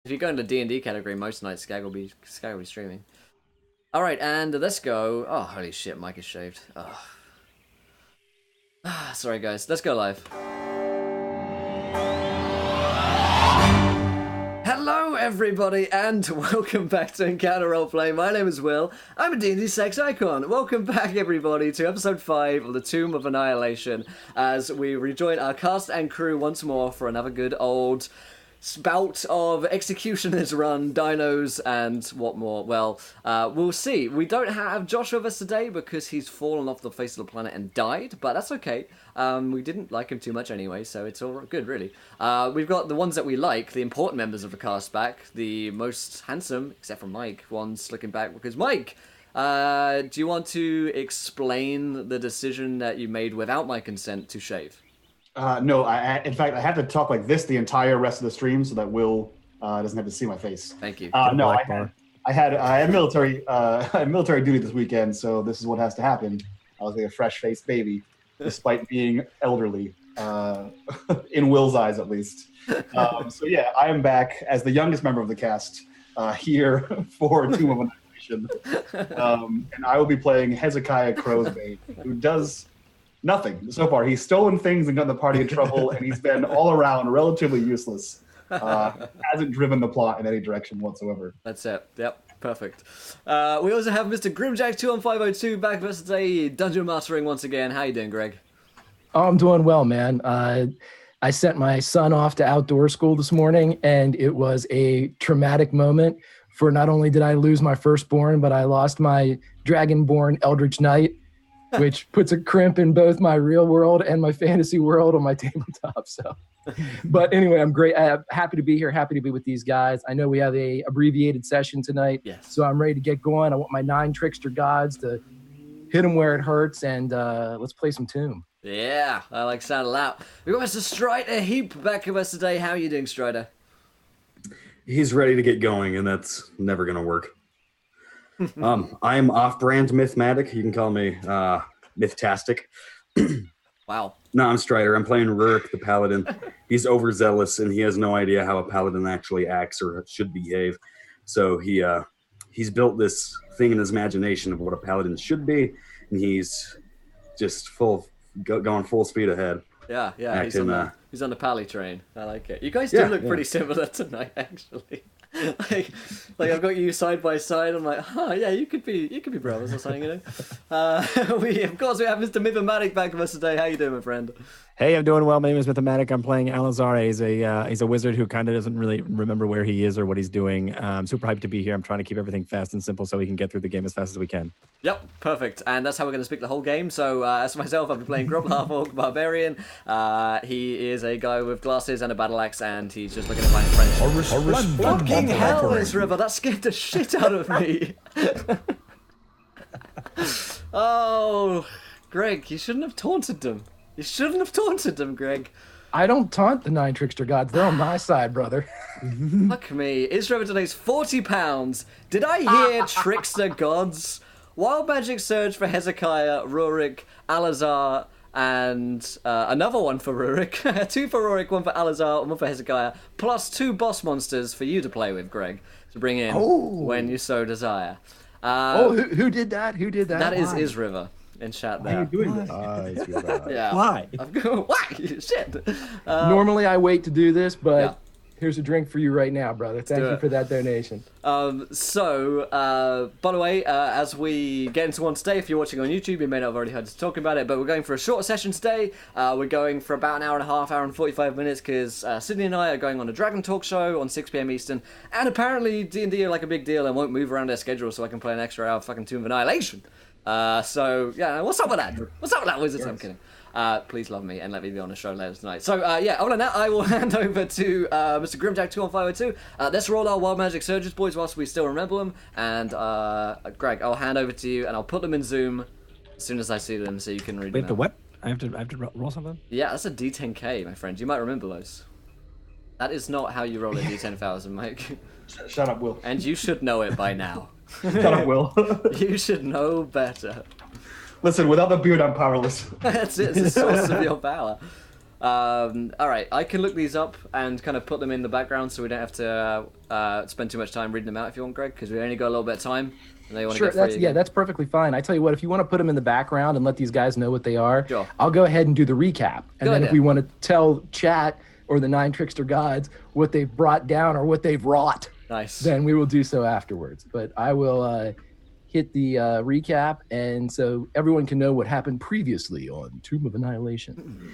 If you go into D&D category, most nights Skag will be streaming. All right, and let's go. Oh, holy shit, Mike is shaved. Oh. Sorry, guys. Let's go live. Hello, everybody, and welcome back to Encounter Roleplay. My name is Will. I'm a D&D sex icon. Welcome back, everybody, to episode 5 of the Tomb of Annihilation, as we rejoin our cast and crew once more for another good old spout of executioners run, dinos, and what more. Well, we'll see. We don't have Josh with us today because he's fallen off the face of the planet and died, but that's okay. We didn't like him too much anyway, so it's all good, really. We've got the ones that we like, the important members of the cast back, the most handsome, except for Mike, one's looking back because Mike, do you want to explain the decision that you made without my consent to shave? No, in fact, I have to talk like this the entire rest of the stream so that Will doesn't have to see my face. Thank you. No, I had military duty this weekend, so this is what has to happen. I was like a fresh-faced baby, despite being elderly, in Will's eyes at least. So yeah, I am back as the youngest member of the cast here for Tomb of Annihilation, and I will be playing Hezekiah Crowsbane, who does nothing so far. He's stolen things and gotten the party in trouble, and he's been all around relatively useless. Hasn't driven the plot in any direction whatsoever. That's it. Yep, perfect. We also have Mr. Grimjack21502 back versus a dungeon mastering once again. How you doing, Greg? Oh, I'm doing well, man. I sent my son off to outdoor school this morning, and it was a traumatic moment. For not only did I lose my firstborn, but I lost my dragonborn Eldritch Knight, which puts a crimp in both my real world and my fantasy world on my tabletop. So, but anyway, I'm great. I'm happy to be here. Happy to be with these guys. I know we have a abbreviated session tonight, yes. So I'm ready to get going. I want my 9 trickster gods to hit them where it hurts, and let's play some Tomb. Yeah, I like sound of that. We got Mr. Strider Heap back with us today. How are you doing, Strider? He's ready to get going, and that's never going to work. I'm off-brand Mythmatic. You can call me Mythtastic. Wow. No, I'm Strider. I'm playing Rorick, the Paladin. He's overzealous, and he has no idea how a Paladin actually acts or should behave. So he's built this thing in his imagination of what a Paladin should be, and he's just going full speed ahead. Yeah, acting, he's on the pally train. I like it. You guys do look pretty similar tonight, actually. like I've got you side by side. I'm like, yeah, you could be brothers or something, you know. We have Mr. Mythomatic back with us today. How you doing, my friend? Hey, I'm doing well. My name is Mythomatic. I'm playing Alazar. He's a wizard who kind of doesn't really remember where he is or what he's doing. I'm super hyped to be here. I'm trying to keep everything fast and simple so we can get through the game as fast as we can. Yep, perfect. And that's how we're going to speak the whole game. So as for myself, I'll be playing Grob Half-Orc Barbarian. He is a guy with glasses and a battle axe, and he's just looking to find friends. Fucking hell, this river! That scared the shit out of me. Oh, Greg, you shouldn't have taunted them. You shouldn't have taunted them, Greg. I don't taunt the 9 trickster gods. They're on my side, brother. Fuck me. Israel today's £40. Did I hear trickster gods? Wild Magic Surge for Hezekiah, Rorick, Alazar, and another one for Rorick. 2 for Rorick, 1 for Alazar, and 1 for Hezekiah, plus 2 boss monsters for you to play with, Greg, to bring in when you so desire. Who did that? Who did that? That is Isriver. In chat there. Why are you doing this? Yeah. Why? Why? Shit. Normally I wait to do this, but Yeah. here's a drink for you right now, brother. Thank you for that donation. So, by the way, as we get into one today, if you're watching on YouTube, you may not have already heard us talking about it, but we're going for a shorter session today. We're going for about an hour and a half, hour and 45 minutes, because Sydney and I are going on a Dragon Talk show on 6 p.m. Eastern, and apparently D&D are like a big deal and won't move around their schedule, so I can play an extra hour of fucking Tomb of Annihilation. So, yeah, what's up with that? What's up with that, wizards? I'm kidding. Please love me and let me be on the show later tonight. So, other than that, I will hand over to Mr. Grimjack21502. Let's roll our Wild Magic Surges, boys, whilst we still remember them. And, Greg, I'll hand over to you, and I'll put them in Zoom as soon as I see them, so you can read them. Wait, the what? I have to roll something? Yeah, that's a D10K, my friend. You might remember those. That is not how you roll a D10,000, Mike. Shut up, Will. And you should know it by now. Shut up, Will. You should know better. Listen, without the beard, I'm powerless. That's it. It's the source of your power. All right, I can look these up and kind of put them in the background so we don't have to spend too much time reading them out if you want, Greg, because we only got a little bit of time and they want to Sure, get free again. that's perfectly fine. I tell you what, if you want to put them in the background and let these guys know what they are, Sure. I'll go ahead and do the recap. And Go then ahead. if we want to tell chat or the 9 Trickster Gods what they've brought down or what they've wrought, Nice. then we will do so afterwards. But I will hit the recap, and so everyone can know what happened previously on Tomb of Annihilation.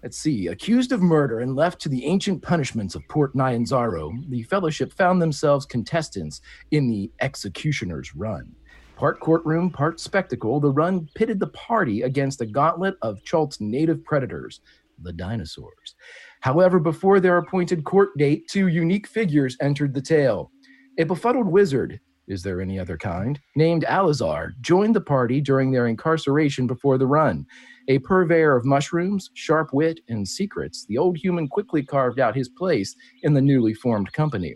Let's see. Accused of murder and left to the ancient punishments of Port Nyanzaro, the Fellowship found themselves contestants in the Executioner's Run. Part courtroom, part spectacle, the run pitted the party against a gauntlet of Chalt's native predators, the dinosaurs. However, before their appointed court date, 2 unique figures entered the tale. A befuddled wizard, is there any other kind, named Alizar, joined the party during their incarceration before the run. A purveyor of mushrooms, sharp wit, and secrets, the old human quickly carved out his place in the newly formed company.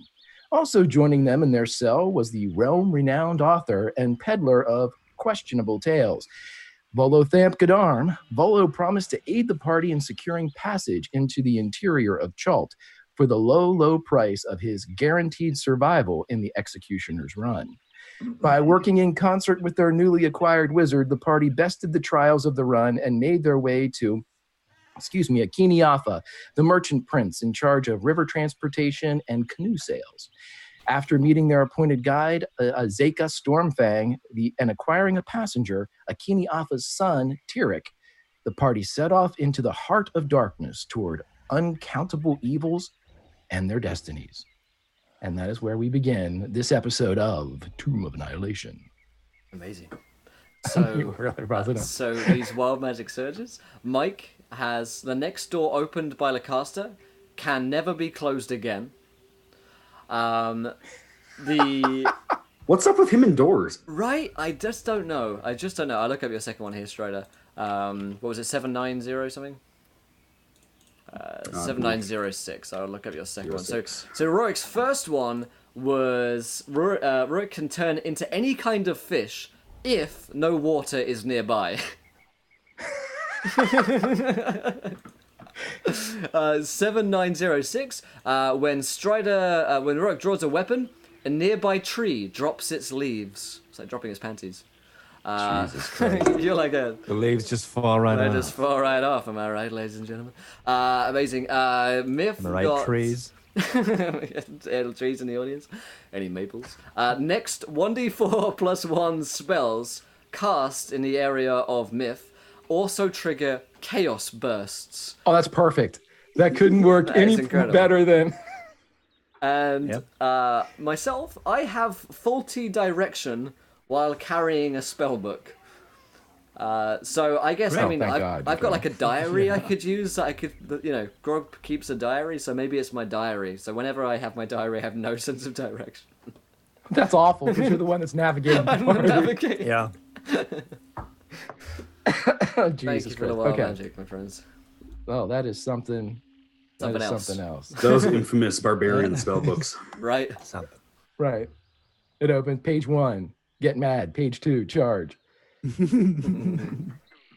Also joining them in their cell was the realm-renowned author and peddler of questionable tales, Volo Thamp Gadarm. Volo promised to aid the party in securing passage into the interior of Chalt for the low price of his guaranteed survival in the Executioner's Run. By working in concert with their newly acquired wizard, the party bested the trials of the run and made their way to, Akini Afa, the merchant prince in charge of river transportation and canoe sales. After meeting their appointed guide, Zeka Stormfang, and acquiring a passenger, Akini Afa's son, Tyrek, the party set off into the heart of darkness toward uncountable evils and their destinies. And that is where we begin this episode of Tomb of Annihilation. Amazing. So, Really brought it up. so these wild magic surges. Mike has the next door opened by Lacaster, can never be closed again. The What's up with him indoors? right, I just don't know. I look up your second one here, Strider. What was it? 790 something. 7906. I'll look up your second one. So Rorick's first one was Rorick can turn into any kind of fish if no water is nearby. 7906. When Rorick draws a weapon, a nearby tree drops its leaves. It's like dropping his panties. Jesus Christ. You're like a. The leaves just fall right They off. just fall right off. Am I right, ladies and gentlemen? Amazing. Myth Am I right, got trees? trees in the audience. Any maples? Next, 1d4 plus 1 spells cast in the area of Myth also trigger chaos bursts. Oh, that's perfect. That couldn't work That any is incredible. better than... And myself, I have faulty direction while carrying a spell book. So I guess, Thank God, I've got okay. like a diary I could use. That I could, Grog keeps a diary, so maybe it's my diary. So whenever I have my diary, I have no sense of direction. That's awful, because you're the one that's navigating. the party. Navigate. Yeah. Oh, Thank Jesus you for the Christ. wild Okay. magic, my friends. Oh, that is something. Something that is else. something else. Those infamous barbarian spell books. Right? Something. Right. It opens page 1. Get mad. Page 2. Charge.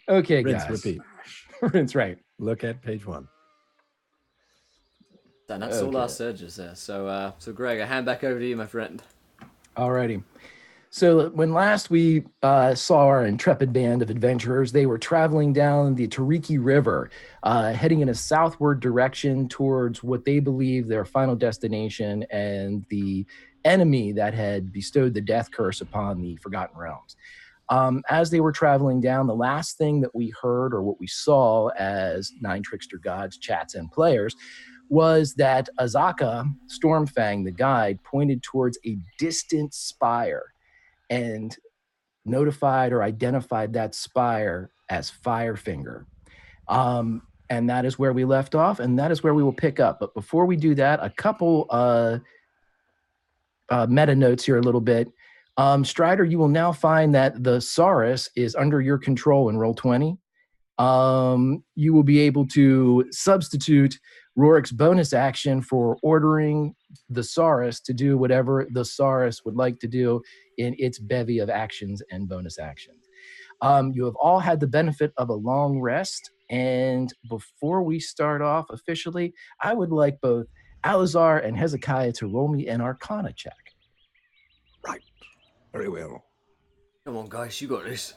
Okay, Rinse, guys. repeat. Rinse, right. Look at page 1. And that's all Okay. our surges there. So, Greg, I hand back over to you, my friend. Alrighty. So when last we saw our intrepid band of adventurers, they were traveling down the Tariki River, heading in a southward direction towards what they believe their final destination and the enemy that had bestowed the death curse upon the Forgotten Realms. As they were traveling down, the last thing that we heard or what we saw as 9 Trickster Gods, chats, and players was that Azaka, Stormfang, the guide, pointed towards a distant spire and notified or identified that spire as Firefinger. And that is where we left off, and that is where we will pick up. But before we do that, a couple meta notes here a little bit. Strider, you will now find that the Saurus is under your control in Roll20. You will be able to substitute Rorick's bonus action for ordering the Saurus to do whatever the Saurus would like to do in its bevy of actions and bonus actions. You have all had the benefit of a long rest, And before we start off officially, I would like both Alazar and Hezekiah to roll me an Arcana check. Right. Very well. Come on, guys, you got this.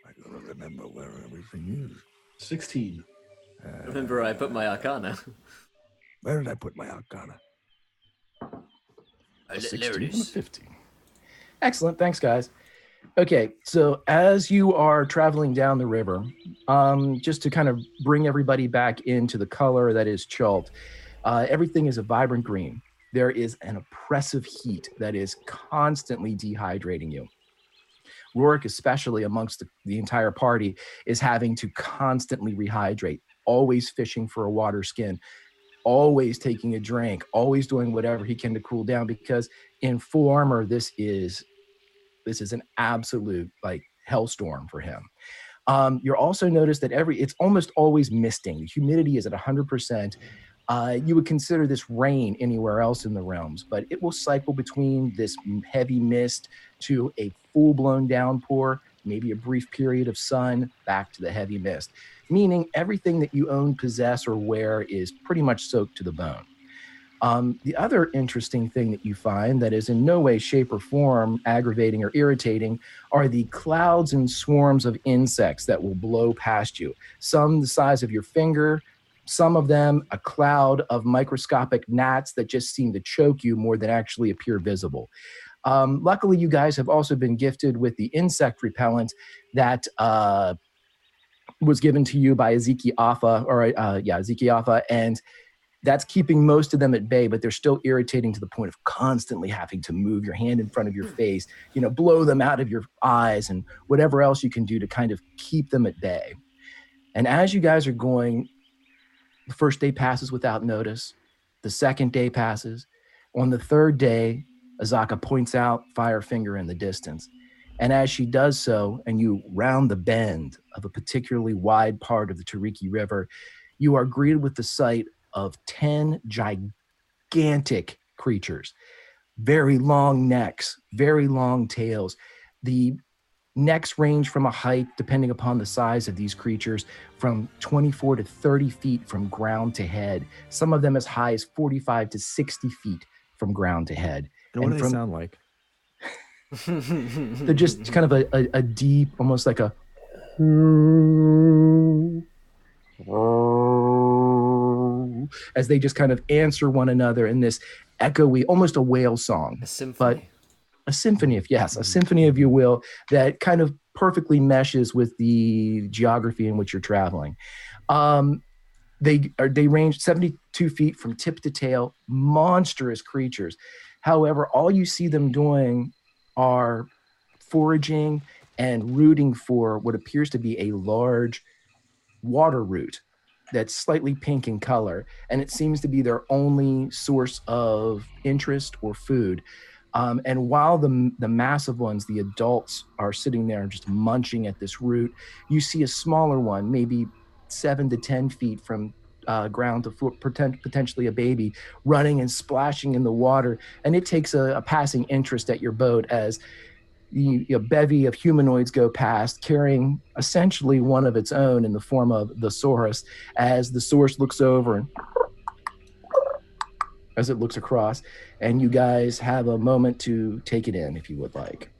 I gotta remember where everything is. 16. Remember, I put my Arcana. Where did I put my Arcana? A 16 There it and a is. 15. Excellent. Thanks, guys. Okay, so as you are traveling down the river, just to kind of bring everybody back into the color that is Chult, everything is a vibrant green. There is an oppressive heat that is constantly dehydrating you. Rorick, especially amongst the entire party, is having to constantly rehydrate, always fishing for a water skin, always taking a drink, always doing whatever he can to cool down, because in full armor, this is an absolute like hellstorm for him. You'll also notice that it's almost always misting. The humidity is at 100%. You would consider this rain anywhere else in the realms, but it will cycle between this heavy mist to a full-blown downpour, maybe a brief period of sun, back to the heavy mist, meaning everything that you own, possess, or wear is pretty much soaked to the bone. The other interesting thing that you find that is in no way, shape, or form aggravating or irritating are the clouds and swarms of insects that will blow past you. Some the size of your finger, some of them a cloud of microscopic gnats that just seem to choke you more than actually appear visible. Luckily, you guys have also been gifted with the insect repellent that was given to you by Ezeki Afa, and that's keeping most of them at bay, but they're still irritating to the point of constantly having to move your hand in front of your face, blow them out of your eyes and whatever else you can do to kind of keep them at bay. And as you guys are going, the first day passes without notice. The second day passes. On the third day, Azaka points out Firefinger in the distance. And as she does so, and you round the bend of a particularly wide part of the Tariki River, you are greeted with the sight of 10 gigantic creatures. Very long necks, very long tails. The necks range from a height, depending upon the size of these creatures, from 24 to 30 feet from ground to head. Some of them as high as 45 to 60 feet from ground to head. And what do they sound like? They're just kind of a deep, almost like a as they just kind of answer one another in this echoey, almost a whale song. A symphony. But a symphony, a symphony, if you will, that kind of perfectly meshes with the geography in which you're traveling. They range 72 feet from tip to tail, monstrous creatures. However, all you see them doing are foraging and rooting for what appears to be a large water root that's slightly pink in color, and it seems to be their only source of interest or food. And while the massive ones, the adults, are sitting there just munching at this root, you see a smaller one, maybe 7 to 10 feet from ground to foot, potentially a baby, running and splashing in the water. And it takes a passing interest at your boat as a bevy of humanoids go past, carrying essentially one of its own in the form of the Saurus, as the Saurus looks over and as it looks across, and you guys have a moment to take it in if you would like.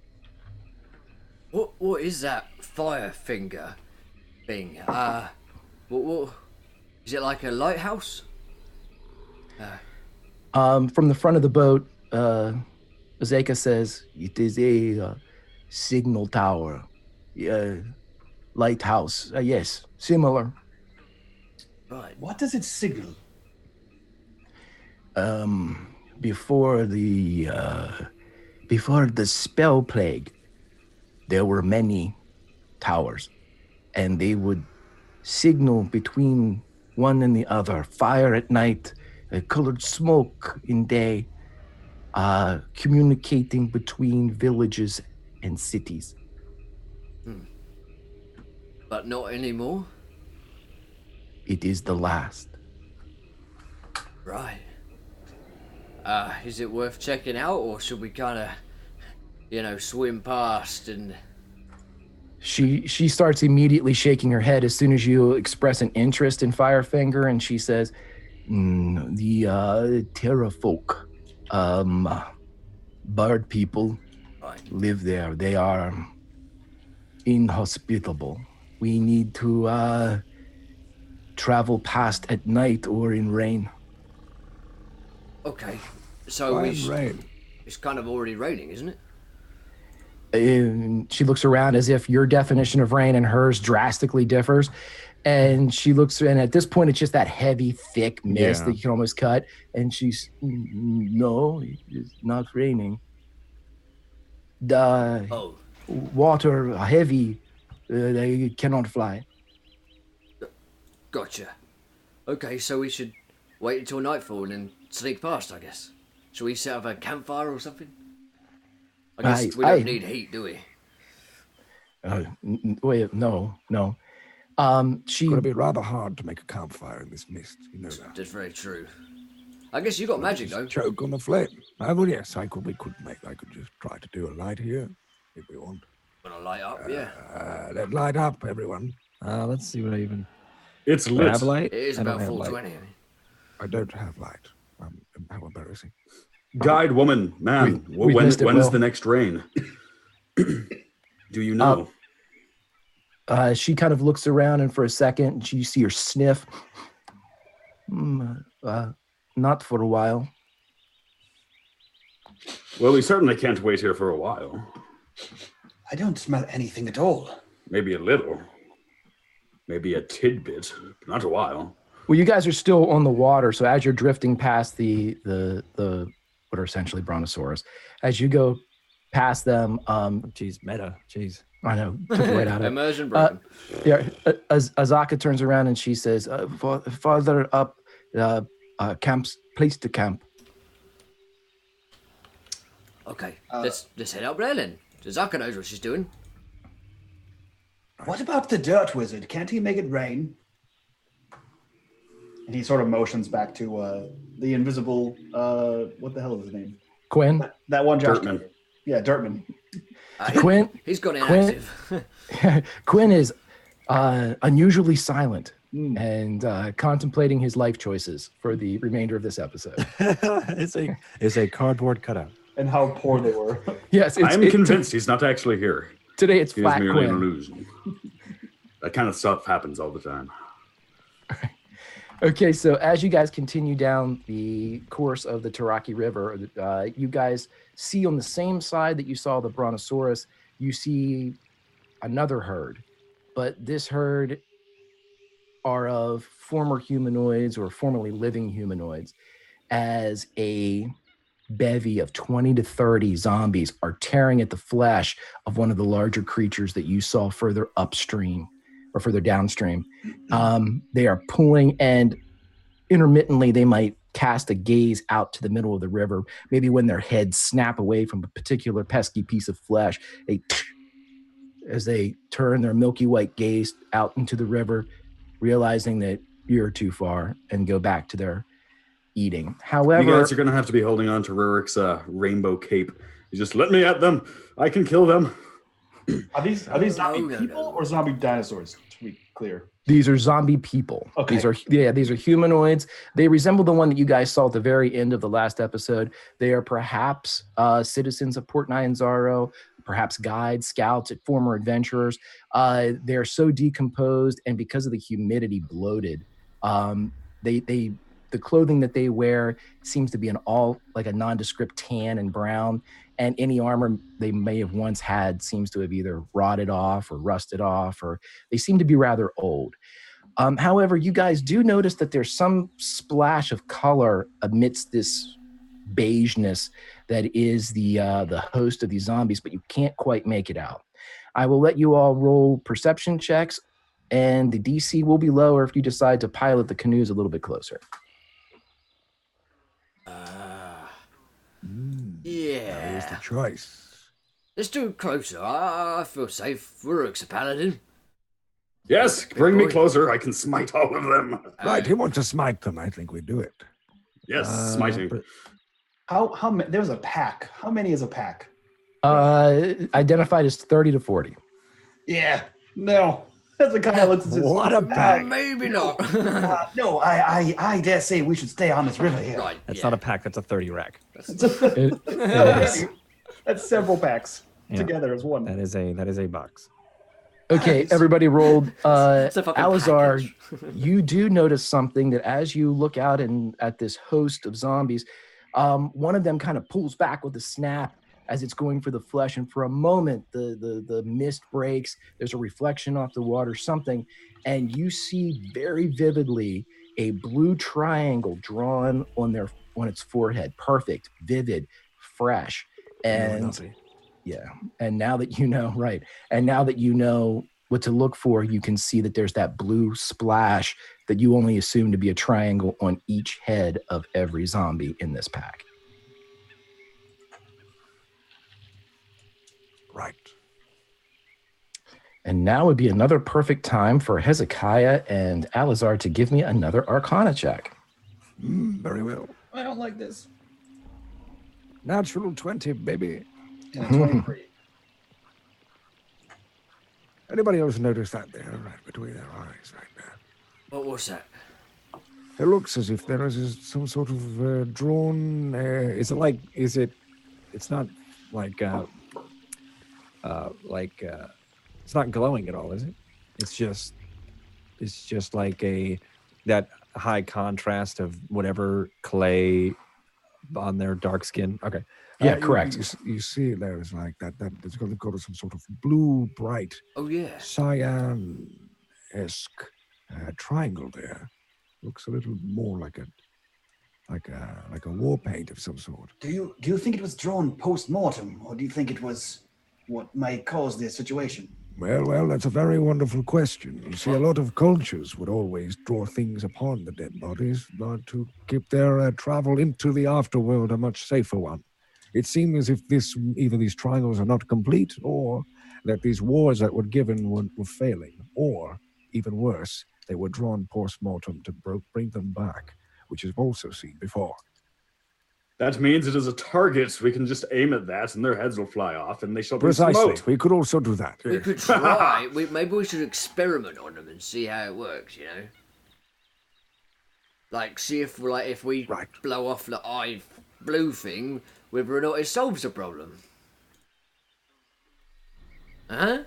What is that Firefinger thing? What is it, like a lighthouse? From the front of the boat, Azeka says, it is a signal tower, lighthouse. Yes, similar. Right. What does it signal? Before the spell plague, there were many towers, and they would signal between one and the other. Fire at night, colored smoke in day, communicating between villages and cities. But not anymore? It is the last. Right. Is it worth checking out, or should we kind of, swim past and... She starts immediately shaking her head as soon as you express an interest in Firefinger, and she says, the Terra folk, bird people Right. live there. They are inhospitable. We need to travel past at night or in rain. Okay. So Why in rain? it's kind of already raining, isn't it? And she looks around as if your definition of rain and hers drastically differs. And she looks, and at this point, it's just that heavy, thick mist that you can almost cut. And she's, no, it's not raining. The water heavy, they cannot fly. Gotcha. Okay, so we should wait until nightfall and then sneak past, I guess. Should we set up a campfire or something? I guess we don't need heat, do we? Wait, no. She It's going to be rather hard to make a campfire in this mist. You know that. That's very true. I guess you got magic, though. Choke on the flame. Well, yes, I could just try to do a light here if we want. Wanna light up, yeah. Let's light up, everyone. Let's see what I even... It's Do I lit. have light? It is I don't about have 420. light. I don't have light. How embarrassing. Guide, woman, man. We When missed it, is Will. the next rain? Do you know? she kind of looks around, and for a second, you see her sniff. Not for a while. Well, we certainly can't wait here for a while. I don't smell anything at all. Maybe a little. Maybe a tidbit. Not a while. Well, you guys are still on the water, so as you're drifting past the what are essentially brontosaurus, as you go past them, Jeez, meta. Jeez. I know, took it right out of it. Immersion broken. Azaka turns around and she says, "Farther up, camps, place to camp." Okay, let's head up there then. Zaka knows what she's doing. What about the dirt wizard? Can't he make it rain? And he sort of motions back to the invisible, what the hell is his name? Quinn. That one Josh. Dirtman. Yeah, Dirtman. Quinn. He's gone inactive. Quinn is unusually silent and contemplating his life choices for the remainder of this episode. It's a cardboard cutout. And how poor they were. Yes, I'm convinced he's not actually here. Today it's He is flat merely an Quinn. illusion. That kind of stuff happens all the time. Okay, so as you guys continue down the course of the Taraki River, you guys see on the same side that you saw the Brontosaurus, you see another herd. But this herd are of former humanoids or formerly living humanoids, as a bevy of 20 to 30 zombies are tearing at the flesh of one of the larger creatures that you saw further upstream or further downstream. They are pulling, and intermittently they might cast a gaze out to the middle of the river. Maybe when their heads snap away from a particular pesky piece of flesh, as they turn their milky white gaze out into the river, realizing that you're too far, and go back to their eating. However, You guys are going to have to be holding on to Rorick's rainbow cape. You just let me at them. I can kill them. Are these zombie No. people or zombie dinosaurs? To be clear. these are zombie people. Okay. These are humanoids. They resemble the one that you guys saw at the very end of the last episode. They are perhaps citizens of Port Nyanzaro, perhaps guides, scouts, former adventurers. They're so decomposed, and because of the humidity, bloated. The clothing that they wear seems to be like a nondescript tan and brown, and any armor they may have once had seems to have either rotted off or rusted off, or they seem to be rather old. However, you guys do notice that there's some splash of color amidst this beigeness that is the host of these zombies, but you can't quite make it out. I will let you all roll perception checks, and the DC will be lower if you decide to pilot the canoes a little bit closer. Here's the Yeah. choice. Let's do it closer. I feel safe. Rorick's a paladin. Yes, bring me boy. closer. I can smite all of them. Right, he wants to smite them. I think we do it. Yes, smiting. How many? There's a pack. How many is a pack? Identified as 30 to 40. Yeah, no. Hezekiah looks at his... What a pack. Maybe not. No, I dare say we should stay on this river here. Right. That's yeah. not a pack. That's a 30 rack. It is. That's several packs Yeah. together as one. That is a box. Okay, everybody rolled. It's a fucking Alizar, package. you do notice something that as you look out and at this host of zombies, one of them kind of pulls back with a snap as it's going for the flesh, and for a moment the mist breaks. There's a reflection off the water, something, and you see very vividly a blue triangle drawn on its forehead. Perfect, vivid, fresh, and yeah. And now that you know, right, and now that you know what to look for, you can see that there's that blue splash that you only assume to be a triangle on each head of every zombie in this pack. Right. And now would be another perfect time for Hezekiah and Alizar to give me another Arcana check. Very well. I don't like this. Natural 20, baby. Yeah, 23. Anybody else notice that there, right between their eyes, right there? What was that? It looks as if there is some sort of drawn. Is it like? Is it? It's not like. It's not glowing at all, is it? It's just like that high contrast of whatever clay on their dark skin. Okay. Yeah, correct. You see it there is like that. It's got some sort of blue, bright, Oh yeah. cyan-esque triangle there. Looks a little more like a war paint of some sort. Do you think it was drawn post-mortem, or do you think it was what might cause this situation? Well, that's a very wonderful question. You see, a lot of cultures would always draw things upon the dead bodies, but to keep their travel into the afterworld a much safer one. It seemed as if either these triangles are not complete, or that these wars that were given were failing, or, even worse, they were drawn post-mortem to bring them back, which we've also seen before. That means it is a target. We can just aim at that, and their heads will fly off, and they shall be Precisely. smoked. We could also do that. We could try. Maybe we should experiment on them and see how it works. You know, like see if we Right. blow off the eye blue thing, whether or not it solves the problem. Huh?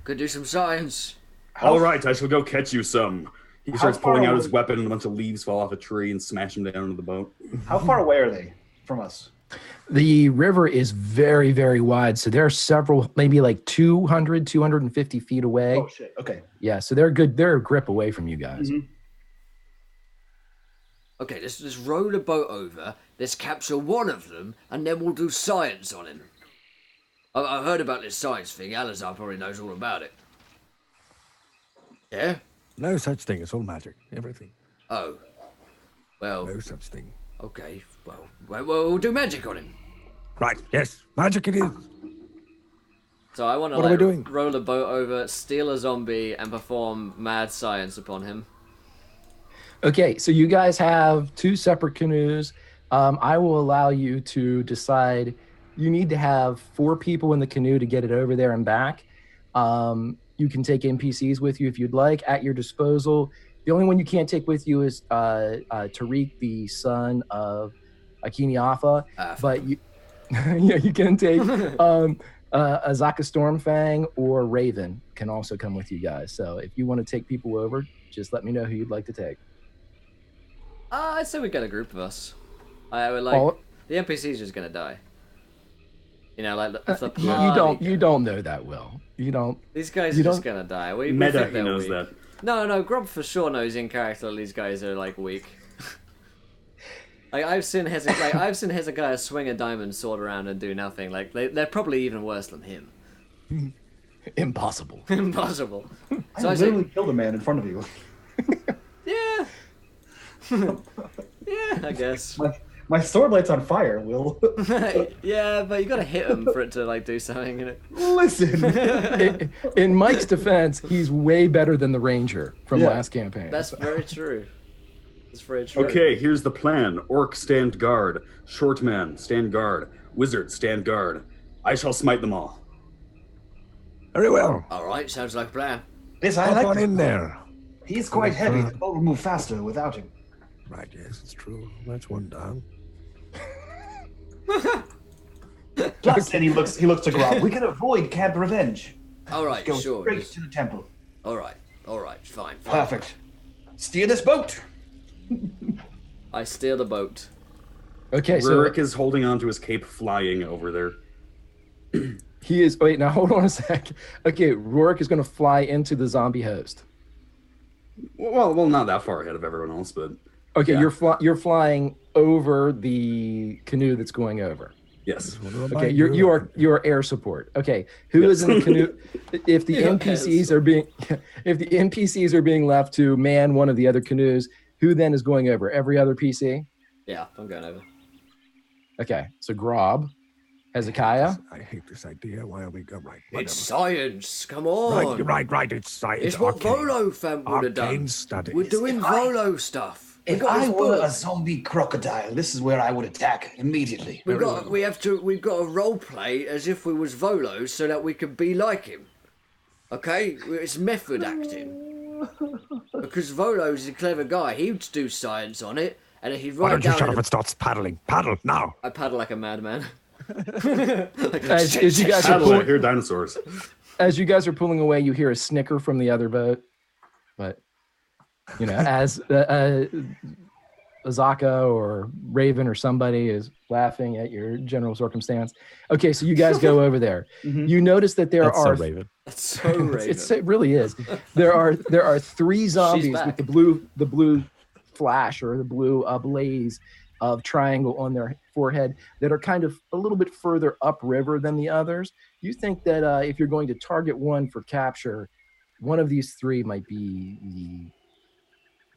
Could do some science. All right, I shall go catch you some. He starts far pulling out away- his weapon, and a bunch of leaves fall off a tree and smash him down into the boat. How far away are they from us? The river is very, very wide. So there are several, maybe like 200, 250 feet away. Oh shit. Okay. Yeah, so they're good. They're a grip away from you guys. Mhm. Okay, let's row the boat over. Let's capture one of them, and then we'll do science on him. I've heard about this science thing. Alizar probably knows all about it. Yeah? No such thing. It's all magic. Everything. Oh. Well, No such thing. okay. Well, we'll do magic on him. Right. Yes. Magic it is. So I want to What are we doing? row the boat over, steal a zombie, and perform mad science upon him. Okay, so you guys have two separate canoes. I will allow you to decide. You need to have 4 people in the canoe to get it over there and back. You can take NPCs with you if you'd like, at your disposal. The only one you can't take with you is Tariq, the son of Akini Alpha. But you, yeah, you can take Azaka Stormfang or Raven can also come with you guys. So if you want to take people over, just let me know who you'd like to take. I'd say we get a group of us. I would like All- the NPC's just gonna die. You know, like if the you don't know that, Will. You don't. These guys you are just don't- gonna die. We Meta, think he they're knows weak. that. No, Grob for sure knows in character that these guys are like weak. Like I've seen Hezekiah swing a diamond sword around and do nothing. Like they're probably even worse than him. Impossible. Impossible. I So I say, literally killed a man in front of you. yeah, yeah, I guess. My sword light's on fire, Will. Yeah, but you gotta hit him for it to like do something. You know? Listen. In Mike's defense, he's way better than the Ranger from Yeah. last campaign. That's very true. That's very true. Okay, here's the plan. Orc, stand guard. Short man, stand guard. Wizard, stand guard. I shall smite them all. Very well. All right, sounds like a plan. Yes, I Hop like on this. in there. He's quite heavy. The boat will move faster without him. Right, yes, it's true. That's one down. Plus, then he looks to Grob. We can avoid Camp Revenge. All right, Go sure. straight to the temple. All right, fine. Perfect. Steer this boat. I steer the boat. Okay, so Rorick is holding onto his cape, flying over there. he is. Wait, now hold on a sec. Okay, Rorick is going to fly into the zombie host. Well, not that far ahead of everyone else, but Okay, yeah. you're flying over the canoe that's going over. Yes. Okay, you are air support. Okay, who is in the canoe? If the NPCs are being left to man one of the other canoes, who then is going over? Every other PC? Yeah, I'm going over. Okay, so Grob, Hezekiah. I hate this idea. Why are we go right? It's science. Come on. Right. It's science. It's what Volo fam would have Arcane done. studies. We're doing Volo stuff. If I were a zombie crocodile, this is where I would attack immediately. We've got to role play as if we was Volo so that we could be like him. Okay? It's method acting. Because Volo's a clever guy. He'd do science on it, and then he'd Why write don't you down. shut up and start paddling? Paddle now. I paddle like a madman. As you guys are Paddle, I pulling, hear dinosaurs. as you guys are pulling away, you hear a snicker from the other boat. But as Azaka or Raven or somebody is laughing at your general circumstance. Okay, so you guys go over there. You notice that there That's are so Raven. That's so Raven. it really is. There are three zombies with back. the blue flash or the blue blaze of triangle on their forehead that are kind of a little bit further upriver than the others. You think that if you're going to target one for capture, one of these three might be the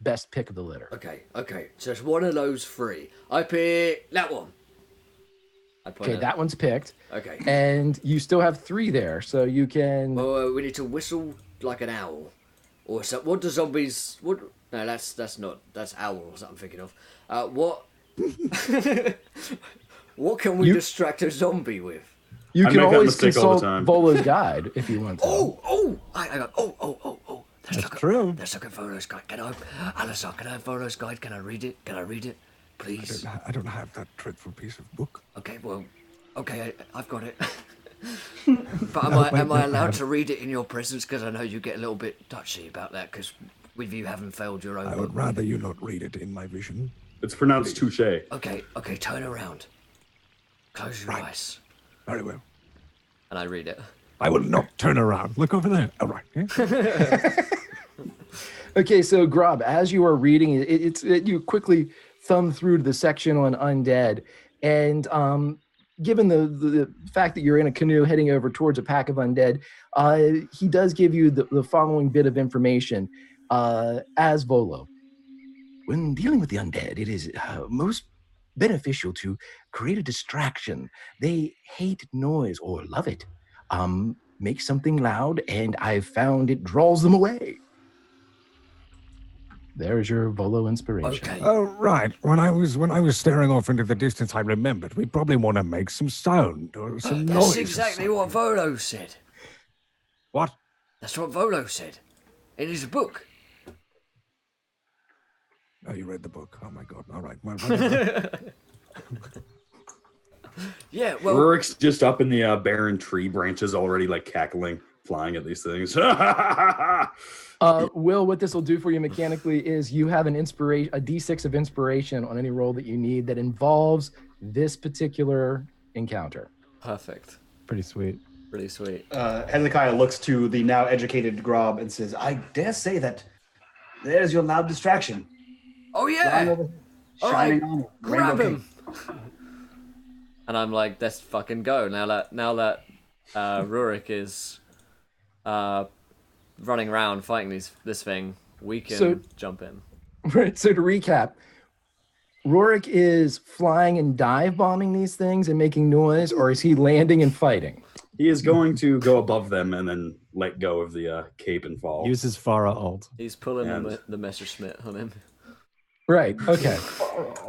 best pick of the litter. Okay. So it's one of those three. I pick that one. Okay, that one's picked. Okay. And you still have three there, so you can. Well, we need to whistle like an owl, or so. What do zombies? What? No, that's owls that I'm thinking of. What? What can we distract a zombie with? You I can make that always mistake all the consult time. Volo's guide if you want to. I got. Oh. That's true. Let's look at Volo's guide. Can I have Volo's guide? Can I read it? Please. I don't have that dreadful piece of book. Okay. Well. Okay. I've got it. But am I allowed to read it in your presence? Because I know you get a little bit touchy about that. Because with you having failed your own. I would rather you not read it in my vision. It's pronounced touche. Okay. Turn around. Close your eyes. Very well. And I read it. I will not turn around. Look over there. All right. Yeah? Okay, so Grob, as you are reading it, you quickly thumb through to the section on undead, and given the fact that you're in a canoe heading over towards a pack of undead, he does give you the following bit of information as Volo. When dealing with the undead, it is most beneficial to create a distraction. They hate noise or love it. Make something loud, and I've found it draws them away. There's your Volo inspiration. Okay. Oh, right. When I was staring off into the distance, I remembered we probably want to make some sound or some noise. That's exactly what Volo said. What? That's what Volo said. In his book. Oh, you read the book. Oh my God. All right. Well, Yeah, well... Rorick's just up in the barren tree branches already, like cackling, flying at these things. Will, what this will do for you mechanically is you have a D6 of inspiration on any roll that you need that involves this particular encounter. Perfect. Pretty sweet. Really sweet. Hezekiah looks to the now educated Grob and says, I dare say that there's your loud distraction. Oh, yeah! All Shining right, on grab rainbow him! And I'm like, let's fucking go. Now that Rorick is running around fighting this thing, we can jump in. Right, so to recap, Rorick is flying and dive bombing these things and making noise, or is he landing and fighting? He is going to go above them and then let go of the cape and fall. Uses Farah ult. He's pulling the Messerschmitt on him. Right. Okay.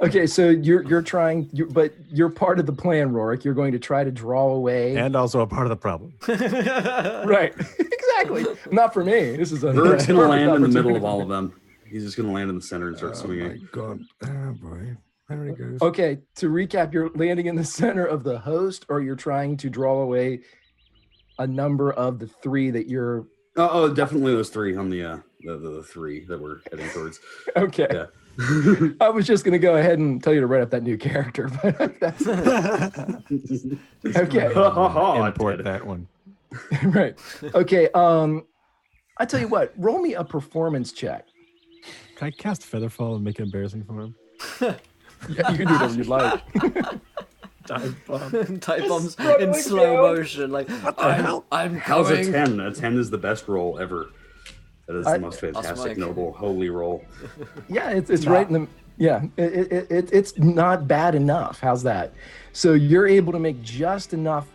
Okay. So you're trying, but you're part of the plan, Rorick. You're going to try to draw away. And also a part of the problem. Right. Exactly. Not for me. This is a Rorick's gonna perfect land in the middle opportunity of for all me. of them. He's just gonna land in the center and start Oh swinging. my God! Oh boy! There he goes. Okay. To recap, you're landing in the center of the host, or you're trying to draw away a number of the three that you're. Oh, definitely those three on the three that we're heading towards. Okay. Yeah. I was just going to go ahead and tell you to write up that new character, but that's okay. Import that one. Right. Okay. I tell you what, roll me a performance check. Can I cast Featherfall and make it embarrassing for him? Yeah, you can do whatever you'd like. Dive bomb. Type bombs in struggling slow down. motion. Like, What the hell? I'm How's a coming. 10? A 10 is the best roll ever. That is the most fantastic, Mike. noble, holy roll. Yeah, it's right in the. Yeah, it's not bad enough. How's that? So you're able to make just enough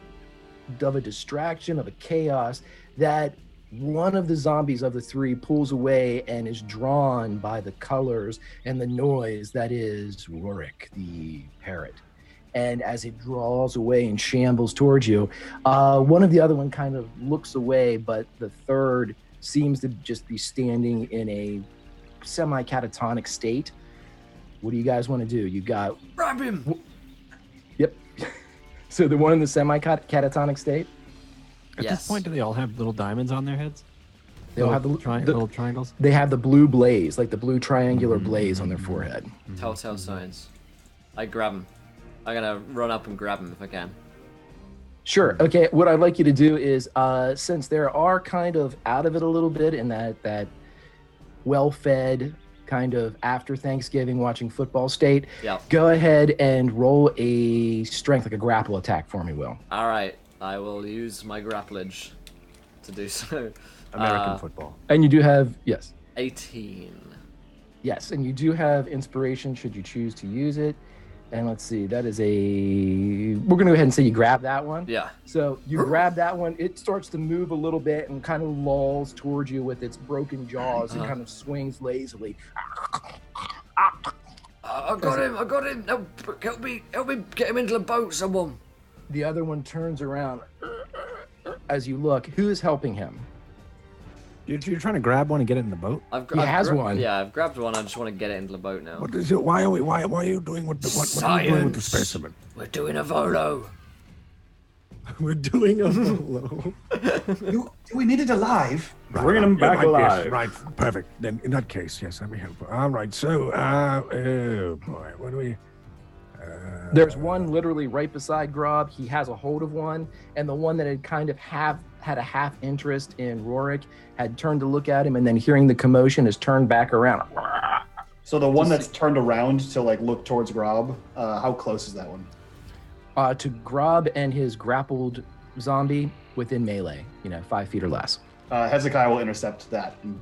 of a distraction, of a chaos, that one of the zombies of the three pulls away and is drawn by the colors and the noise that is Rorick, the parrot. And as it draws away and shambles towards you, one of the other one kind of looks away, but the third seems to just be standing in a semi-catatonic state. What do you guys want to do? You got, Grab him. yep. So the one in the semi-catatonic state, At Yes. this point, do they all have little diamonds on their heads? they all have the little triangles. they have the blue blaze, like the blue triangular blaze on their forehead. Telltale signs. I grab him. I'm gonna run up and grab him if I can. Sure. Okay. What I'd like you to do is, since they are kind of out of it a little bit in that well-fed kind of after Thanksgiving watching football state, Yeah. go ahead and roll a strength, like a grapple attack for me, Will. All right. I will use my grapplage to do so. American football. And you do have, yes, 18. yes, and you do have inspiration should you choose to use it. And let's see, that is we're going to go ahead and say you grab that one. Yeah. So you grab that one, it starts to move a little bit and kind of lolls towards you with its broken jaws and kind of swings lazily. I got him. I got him. No, help me. Help me get him into the boat, someone. The other one turns around as you look. Who is helping him? You're trying to grab one and get it in the boat? He has one. Yeah, I've grabbed one. I just want to get it into the boat now. What is it? Why are you doing what are you doing with the Science. specimen? We're doing a volo. We're doing a volo. Do we need it alive? Bringing him back Right, alive. Yes, right, perfect. Then in that case, yes, let me help. All right, so, oh boy, what do we? There's one literally right beside Grob. He has a hold of one, and the one that had kind of had a half interest in Rorick had turned to look at him, and then hearing the commotion has turned back around. So the one that's turned around to like look towards Grob, how close is that one? To Grob and his grappled zombie within melee, 5 feet or less. Hezekiah will intercept that and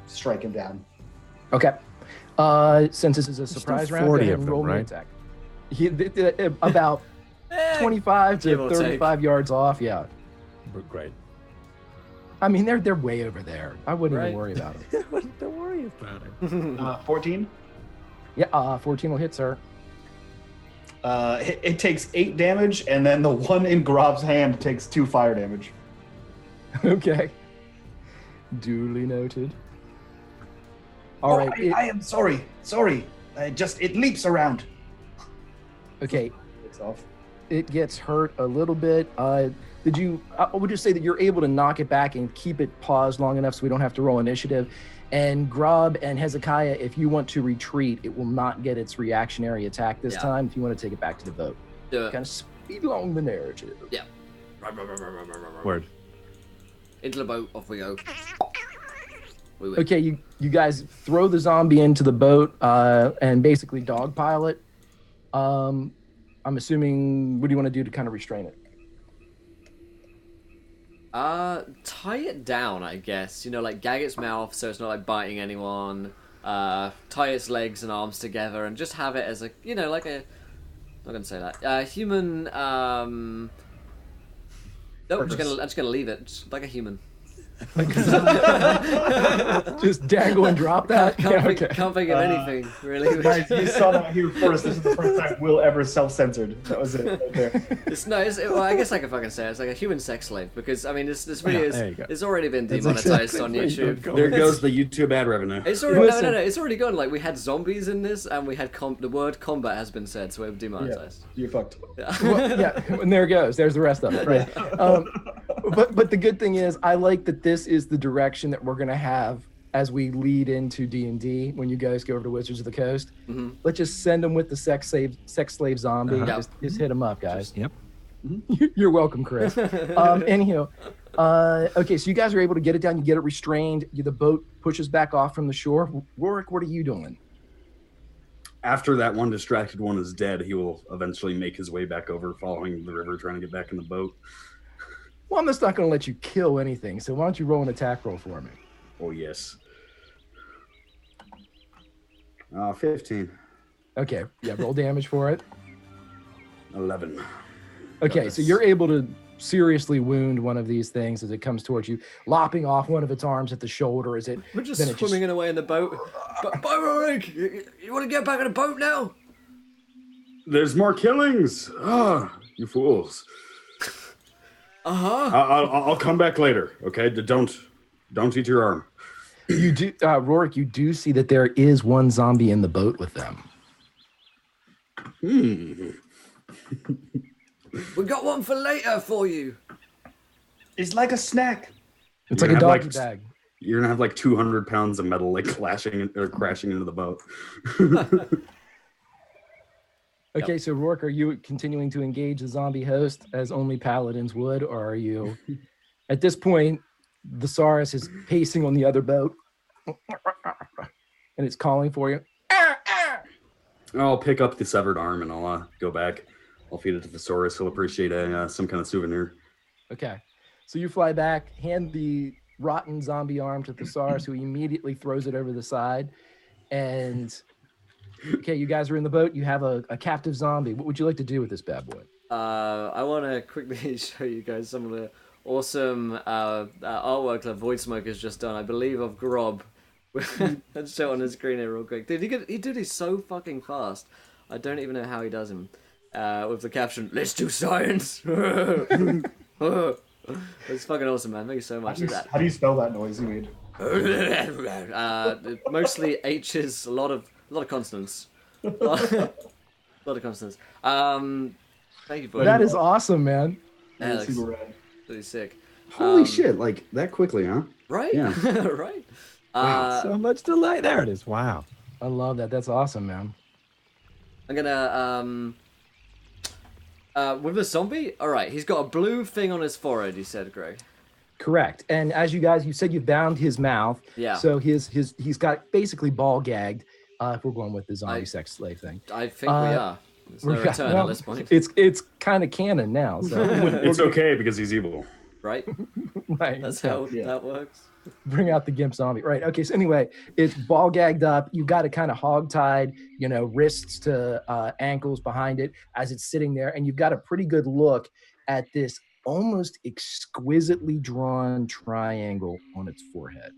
strike him down. Okay. Since this is a surprise still round, go 40 ahead of and them, roll me an right? attack. About 25 give to or take. 35 yards off. Yeah. Great. I mean, they're way over there. I wouldn't Right. even worry about it. Don't worry about it. 14. Yeah. 14 will hit, sir. It takes 8 damage, and then the one in Grob's hand takes 2 fire damage. Okay. Duly noted. All right. I am sorry. It leaps around. Okay. It's off. It gets hurt a little bit. I would just say that you're able to knock it back and keep it paused long enough so we don't have to roll initiative. And Grob and Hezekiah, if you want to retreat, it will not get its reactionary attack this Yeah. time if you want to take it back to the boat. Do it. Kind of speed along the narrative. Yeah. Word. Into the boat. Off we go. We win. Okay, you guys throw the zombie into the boat and basically dogpile it. I'm assuming, what do you want to do to kind of restrain it? Tie it down, I guess. Like gag its mouth so it's not like biting anyone. Tie its legs and arms together and just have it as a, like a. I'm not gonna say that. Human. Nope, I'm just gonna leave it just like a human. Just dangle and drop that. Can't think of anything really. Guys, you saw that here first. This is the first time Will ever self-censored. That was it right there. Well, I guess I can fucking say it. It's like a human sex slave because I mean this video there you go. it's already been demonetized on YouTube. There goes the YouTube ad revenue. It's already no, it's already gone. Like we had zombies in this, and we had the word combat has been said, so we're demonetized. You're fucked. Well, yeah, and there it goes. There's the rest of it, right? But the good thing is, I like that this is the direction that we're gonna have as we lead into D&D when you guys go over to Wizards of the Coast. Mm-hmm. Let's just send them with the sex slave zombie. Uh-huh. Just hit them up, guys. Yep. You're welcome, Chris. Anyhow, okay, so you guys are able to get it down. You get it restrained. The boat pushes back off from the shore. Rorick, what are you doing? After that one distracted one is dead, he will eventually make his way back over, following the river, trying to get back in the boat. Well, I'm just not going to let you kill anything, so why don't you roll an attack roll for me? Oh, yes. 15. Okay, yeah, roll damage for it. 11. Okay, so you're able to seriously wound one of these things as it comes towards you, lopping off one of its arms at the shoulder as it... We're just swimming away in the boat. Bye, Rorick! You want to get back in the boat now? There's more killings! Ah, you fools. Uh-huh. I'll come back later, okay? Don't eat your arm. You do, Rorick, you do see that there is one zombie in the boat with them. We got one for later for you. It's like a snack. It's like a doggy bag. You're gonna have like 200 pounds of metal like crashing into the boat. Okay, so Rorick, are you continuing to engage the zombie host as only paladins would, or are you... At this point, the Saurus is pacing on the other boat, and it's calling for you. I'll pick up the severed arm and I'll go back. I'll feed it to the Saurus. He'll appreciate some kind of souvenir. Okay, so you fly back, hand the rotten zombie arm to the Saurus, who immediately throws it over the side, and... Okay, you guys are in the boat. You have a captive zombie. What would you like to do with this bad boy? I want to quickly show you guys some of the awesome artwork that Void Smoke has just done. I believe of Grob. Let's show it on the screen here real quick. Dude, he did it so fucking fast. I don't even know how he does him. With the caption, "Let's do science." It's fucking awesome, man. Thank you so much for that. How do you spell that noise you made? Mostly H's, a lot of consonants. A lot of consonants. Thank you for that. Is awesome, man. Yeah, that's really sick. Holy shit! Like that quickly, huh? Right? Yeah. Right. Wow, so much delay. There it is. Wow. I love that. That's awesome, man. I'm gonna with the zombie. All right, he's got a blue thing on his forehead. You said, Greg. Correct. And as you said you bound his mouth. Yeah. So he's got basically ball gagged. If we're going with the zombie sex slave thing. I think we are. There's no return at this point. It's kind of canon now. So it's okay because he's evil. Right? Right. That's how that works. Bring out the gimp zombie. Right. Okay. So anyway, it's ball gagged up. You got it kind of hog tied, wrists to ankles behind it as it's sitting there. And you've got a pretty good look at this almost exquisitely drawn triangle on its forehead.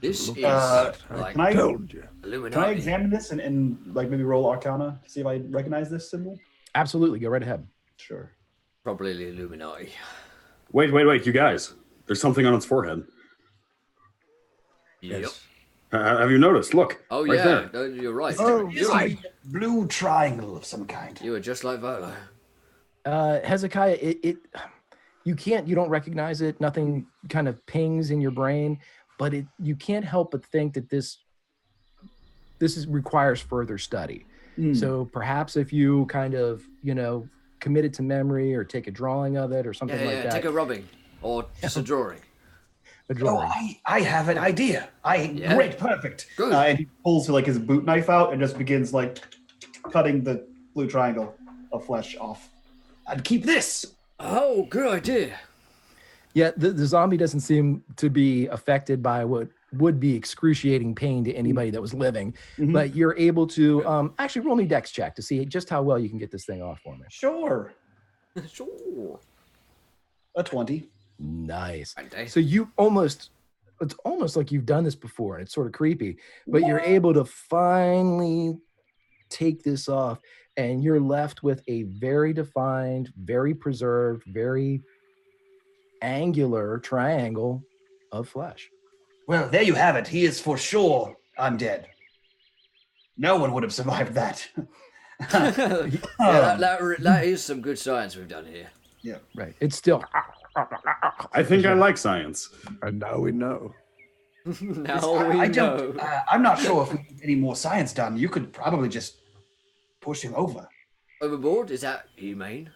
This is like can I Illuminati. Can I examine this and like maybe roll Arcana to see if I recognize this symbol? Absolutely, go right ahead. Sure. Probably the Illuminati. Wait, you guys. There's something on its forehead. Yep. Have you noticed? Look. Oh right yeah, there. you're right. Oh, it's like a blue triangle of some kind. You were just like Volo. Hezekiah, you don't recognize it. Nothing kind of pings in your brain. But you can't help but think that this requires further study. So perhaps if you kind of, commit it to memory or take a drawing of it or something like that. Take a rubbing or just a drawing. A drawing. Oh, I have an idea. Great, perfect. Good. And he pulls like his boot knife out and just begins like cutting the blue triangle of flesh off. I'd keep this. Oh, good idea. Yeah, the zombie doesn't seem to be affected by what would be excruciating pain to anybody that was living. Mm-hmm. But you're able to actually roll me a dex check to see just how well you can get this thing off for me. Sure. Sure. A 20. Nice. Okay. So it's almost like you've done this before, and it's sort of creepy, but you're able to finally take this off, and you're left with a very defined, very preserved, very angular triangle of flesh. Well, there you have it. He is for sure undead. No one would have survived that. That is some good science we've done here. Yeah. Right. It's still I think I like science. And now we know. Now we know. I'm not sure if we need any more science done. You could probably just push him over. Overboard? Is that humane?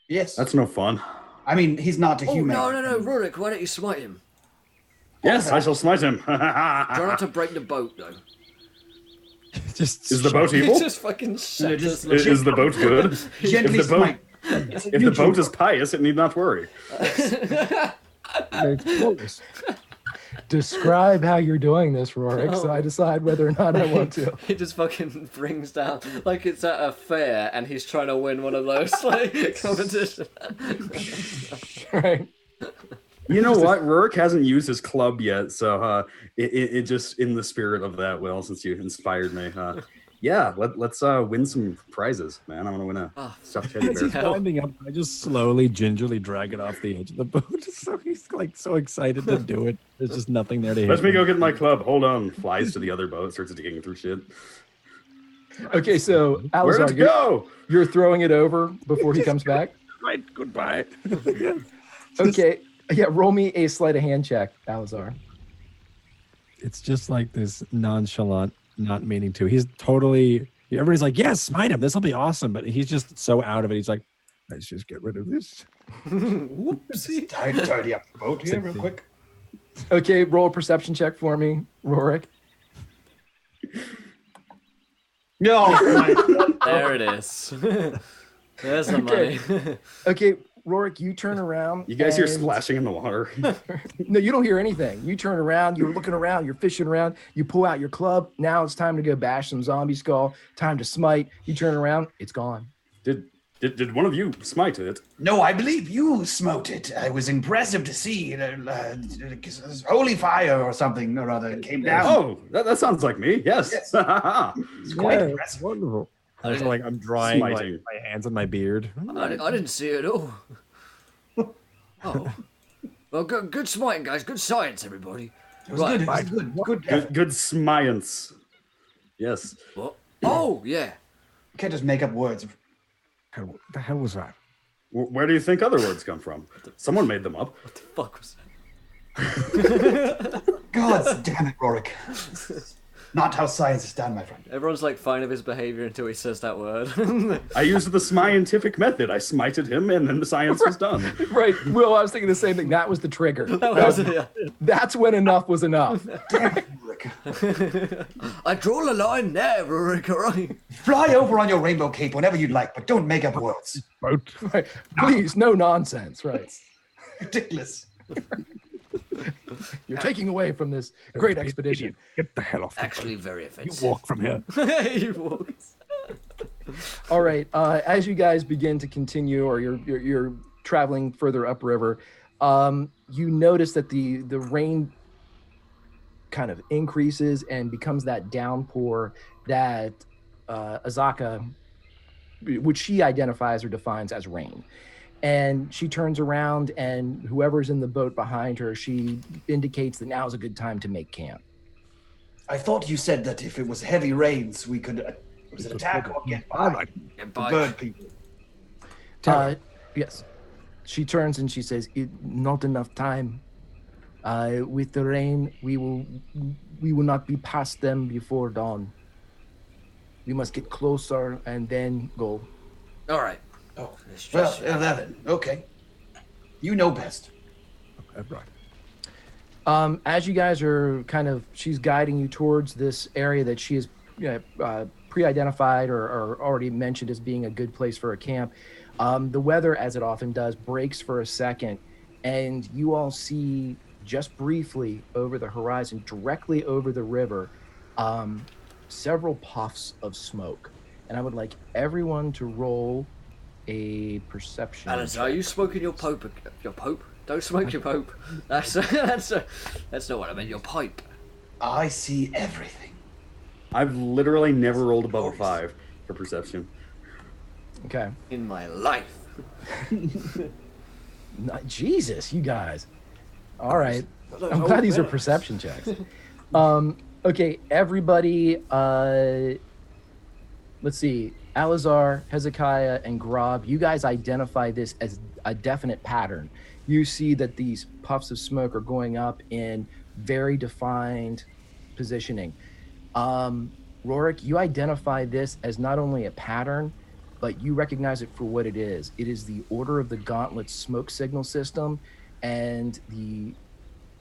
Yes. That's no fun. I mean, he's not a Oh, human. no, Rorick, why don't you smite him? Yes, I shall smite him. Try not to break the boat, though. Just Is the boat evil? He just fucking shatters Is the boat good? Gently If the boat- smite. If the boat is pious, it need not worry. describe how you're doing this, Rorick, so I decide whether or not I want to. He just fucking brings down like it's at a fair and he's trying to win one of those like competitions. Right. You know what? Rorick hasn't used his club yet, so it just in the spirit of that, Will, since you inspired me. Yeah, let's win some prizes, man. I want to win a stuffed teddy As he's bear. climbing up, I just slowly, gingerly drag it off the edge of the boat. So he's like so excited to do it. There's just nothing there to hit. Let me go get my club. Hold on. Flies to the other boat, starts digging through shit. Okay, so Where did Alizar, it go? you're throwing it over before he comes back? Right, goodbye. Okay. Yeah, roll me a sleight of hand check, Alizar. It's just like this nonchalant, not meaning to. He's totally. Everybody's like, "Yes, smite him. This will be awesome." But he's just so out of it. He's like, Let's just get rid of this. Whoopsie. Tidy up the boat here real quick. Okay, roll a perception check for me, Rorick. No. There it is. There's the money. Okay, Rorick, you turn around. You guys hear and- splashing in the water. No, you don't hear anything. You turn around, you're looking around, you're fishing around, you pull out your club. Now it's time to go bash some zombie skull. Time to smite. You turn around, it's gone. Did one of you smite it? No, I believe you smote it. It was impressive to see. Holy fire or something or other came down. Oh, that sounds like me. Yes. Yes. It's quite impressive. wonderful. I'm drying Smiting. my hands on my beard. I didn't see it at all. Oh. Well, good smiting, guys. Good science, everybody. It was good. It was good. Good science. Yes. What? Oh, yeah. You can't just make up words. What the hell was that? Where do you think other words come from? Someone made them up. What the fuck was that? God damn it, Rorick. Not how science is done, my friend. Everyone's like fine of his behavior until he says that word. I used the scientific method. I smited him, and then the science was done. Right, Will, I was thinking the same thing. That was the trigger. That's when enough was enough. Damn it, Rorick. I draw the line there, Rorick, all right? Fly over on your rainbow cape whenever you'd like, but don't make up words. Boat. Right. Please, no nonsense, right? Ridiculous. You're taking away from this great expedition. Idiot. Get the hell off the Actually, very boat. offensive. You walk from here. You walk. All right. As you guys begin to continue, or you're traveling further upriver, you notice that the rain kind of increases and becomes that downpour that Azaka, which she identifies or defines as rain. And she turns around, and whoever's in the boat behind her, she indicates that now is a good time to make camp. I thought you said that if it was heavy rains, we could attack or get by. Get by. Bird people. Yes. She turns and she says, not enough time. With the rain, we will not be past them before dawn. We must get closer and then go. All right. Oh, well, 11. Okay. You know best. Right. As you guys are she's guiding you towards this area that she has pre-identified or already mentioned as being a good place for a camp. The weather, as it often does, breaks for a second, and you all see just briefly over the horizon, directly over the river, several puffs of smoke. And I would like everyone to roll a perception. Alan, are you smoking your Pope? Your Pope? Don't smoke your pipe. That's not what I meant. Your pipe. I see everything. I've literally never rolled above a 5 for perception. Okay. In my life. Jesus, you guys. All right. I'm glad these are perception checks. Okay, everybody. Let's see. Alazar, Hezekiah, and Grob, you guys identify this as a definite pattern. You see that these puffs of smoke are going up in very defined positioning. Rorick, you identify this as not only a pattern, but you recognize it for what it is. It is the Order of the Gauntlet smoke signal system, and the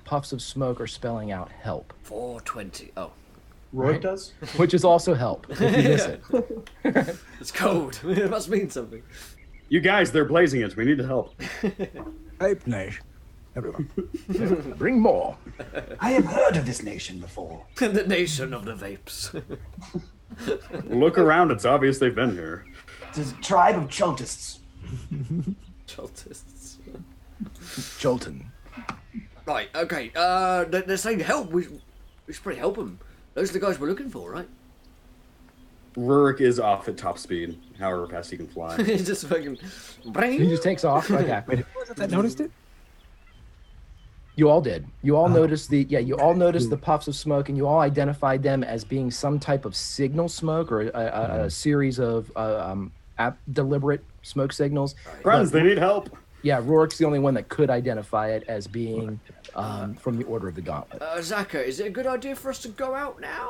puffs of smoke are spelling out help. 420. Oh. Rorick does? Which is also help, if you miss it. It's code. It must mean something. You guys, they're blazing it. We need to help. Ape Nation. Everyone. Bring more. I have heard of this nation before. The nation of the vapes. Look around. It's obvious they've been here. It's a tribe of Choltists. Cultists. Jolton. Right, okay. They're saying help. We should probably help them. Those are the guys we're looking for, right? Rorick is off at top speed, however fast he can fly. He just fucking... He just takes off. Okay. Wait, I noticed it? You all did. You all noticed you all noticed the puffs of smoke, and you all identified them as being some type of signal smoke or a series of deliberate smoke signals. Friends, they need help. Yeah, Rorick's the only one that could identify it as being from the Order of the Gauntlet. Zaka, is it a good idea for us to go out now?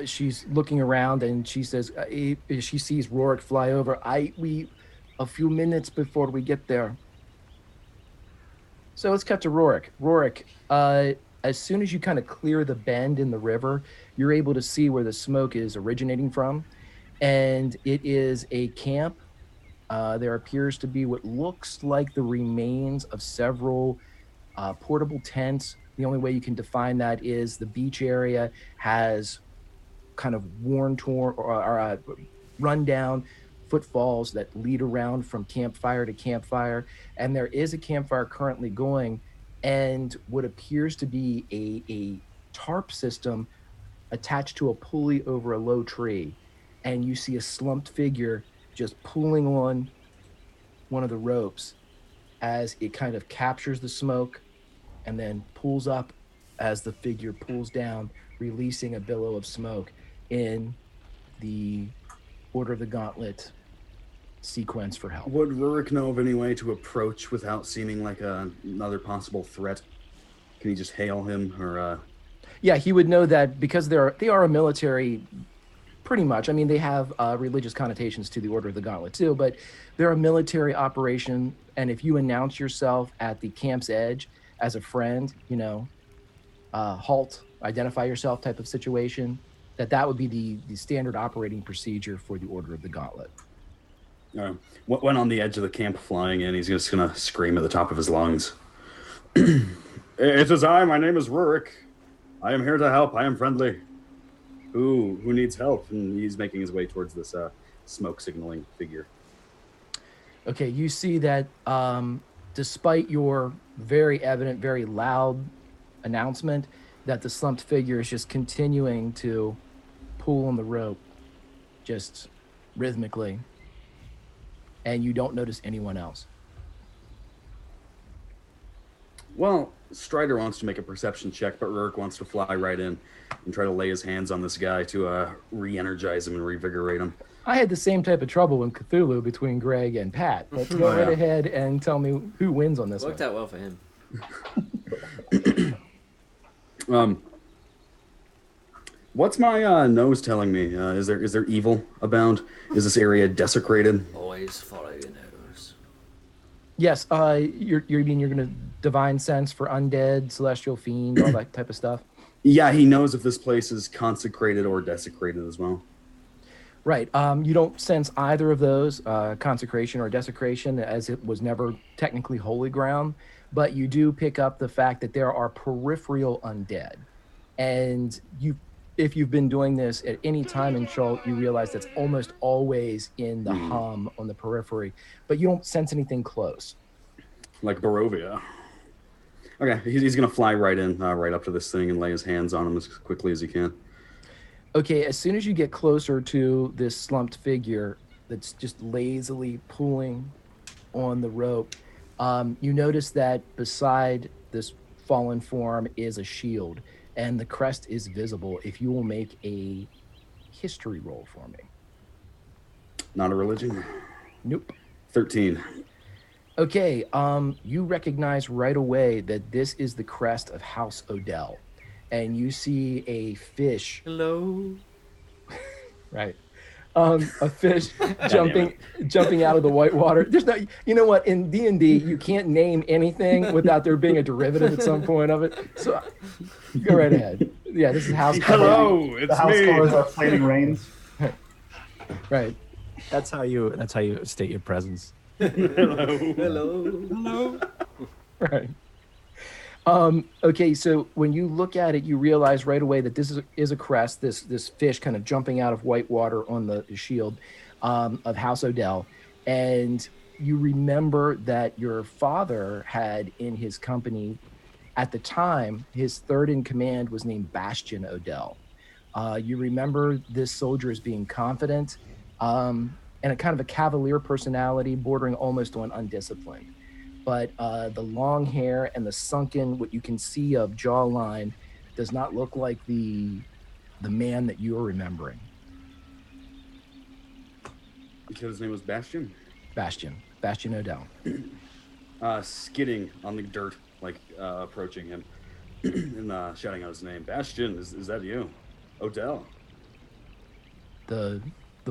She's looking around and she says, she sees Rorick fly over. We a few minutes before we get there. So let's cut to Rorick. Rorick, as soon as you kind of clear the bend in the river, you're able to see where the smoke is originating from. And it is a camp. There appears to be what looks like the remains of several portable tents. The only way you can define that is the beach area has kind of worn, torn, or run down footfalls that lead around from campfire to campfire. And there is a campfire currently going, and what appears to be a tarp system attached to a pulley over a low tree. And you see a slumped figure just pulling on one of the ropes as it kind of captures the smoke and then pulls up as the figure pulls down, releasing a billow of smoke in the Order of the Gauntlet sequence for help. Would Rorick know of any way to approach without seeming like another possible threat? Can he just hail him or... Yeah, he would know that because they are a military... Pretty much. I mean, they have religious connotations to the Order of the Gauntlet too, but they're a military operation. And if you announce yourself at the camp's edge as a friend, halt, identify yourself type of situation, that would be the standard operating procedure for the Order of the Gauntlet. When on the edge of the camp flying in, he's just going to scream at the top of his lungs. It is I. My name is Rorick. I am here to help. I am friendly. Who needs help? And he's making his way towards this smoke signaling figure. Okay, you see that despite your very evident, very loud announcement, that the slumped figure is just continuing to pull on the rope, just rhythmically, and you don't notice anyone else. Well, Strider wants to make a perception check, but Rorick wants to fly right in and try to lay his hands on this guy to re-energize him and revigorate him. I had the same type of trouble in Cthulhu between Greg and Pat. Let's go right ahead and tell me who wins on this. Worked out well for him. What's my nose telling me? Is there evil abound? Is this area desecrated? Always follow your nose. Yes, you're going to divine sense for undead, celestial fiend, all that type of stuff. Yeah, he knows if this place is consecrated or desecrated as well. Right. You don't sense either of those, consecration or desecration, as it was never technically holy ground, but you do pick up the fact that there are peripheral undead. And if you've been doing this at any time in Shult, you realize that's almost always in the hum on the periphery, but you don't sense anything close. like Barovia. Okay, he's gonna fly right in, right up to this thing and lay his hands on him as quickly as he can. Okay, as soon as you get closer to this slumped figure that's just lazily pulling on the rope, you notice that beside this fallen form is a shield, and the crest is visible. If you will make a history roll for me. Not a religion. Nope. 13. Okay, you recognize right away that this is the crest of House Odell, and you see a fish. Hello. Right. A fish jumping out of the white water. There's no, you know what? In D&D, you can't name anything without there being a derivative at some point of it. So go right ahead. Yeah, this is House. Hello, it's The house me. colors are flaming rains. Right. That's how you state your presence. Hello. Right. Okay, so when you look at it, you realize right away that this is a crest, this fish kind of jumping out of white water on the shield of House Odell. And you remember that your father had in his company, at the time, his third in command was named Bastion Odell. You remember this soldier as being confident and a kind of a cavalier personality bordering almost on undisciplined. But the long hair and the sunken, what you can see of jawline, does not look like the man that you're remembering. You said his name was Bastion? Bastion Odell. Skidding on the dirt, like approaching him and shouting out his name. Bastion, is that you? Odell. The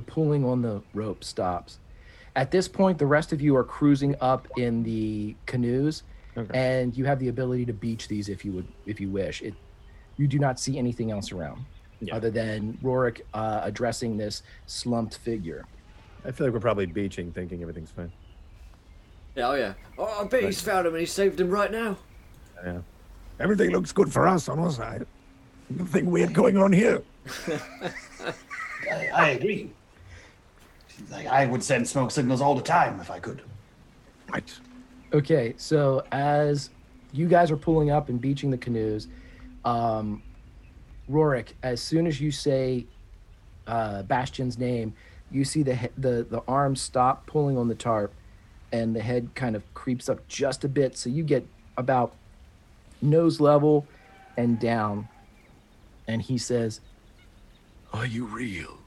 pulling on the rope stops. At this point, the rest of you are cruising up in the canoes, and you have the ability to beach these if you wish. You do not see anything else around other than Rorick addressing this slumped figure. I feel like we're probably beaching, thinking everything's fine. Yeah, oh yeah. Oh, I bet he's found him and he saved him right now. Yeah. Everything looks good for us on our side. Nothing weird going on here. I agree. Like, I would send smoke signals all the time if I could. Right. Okay, so as you guys are pulling up and beaching the canoes, Rorick, as soon as you say Bastion's name, you see the arms stop pulling on the tarp, and the head kind of creeps up just a bit, so you get about nose level and down, and he says, Are you real?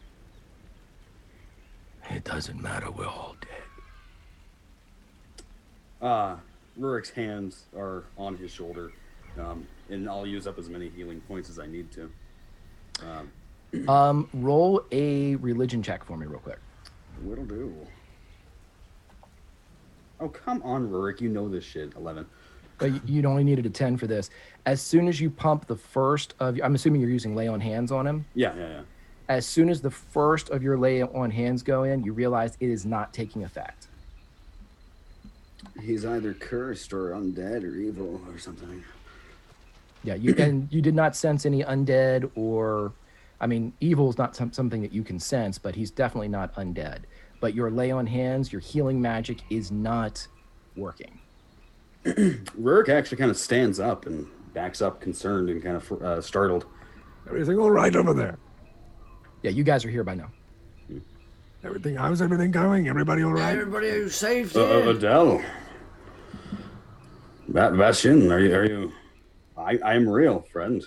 It doesn't matter, we're all dead. Rurick's hands are on his shoulder, and I'll use up as many healing points as I need to. Roll a religion check for me real quick. What'll do? Oh, come on, Rurik. You know this shit. 11. But you only needed a 10 for this. As soon as you pump the first of, I'm assuming you're using lay on hands on him. Yeah. As soon as the first of your lay on hands go in, you realize it is not taking effect. He's either cursed or undead or evil or something. Yeah, you did not sense any undead or, I mean, evil is not something that you can sense, but he's definitely not undead. But your lay on hands, your healing magic is not working. Rurik actually kind of stands up and backs up, concerned and kind of startled. Everything all right over there? Yeah, you guys are here by now. How's everything going? Everybody all right? Everybody who's saved here. Adele. Bastion, are you? I am real, friend.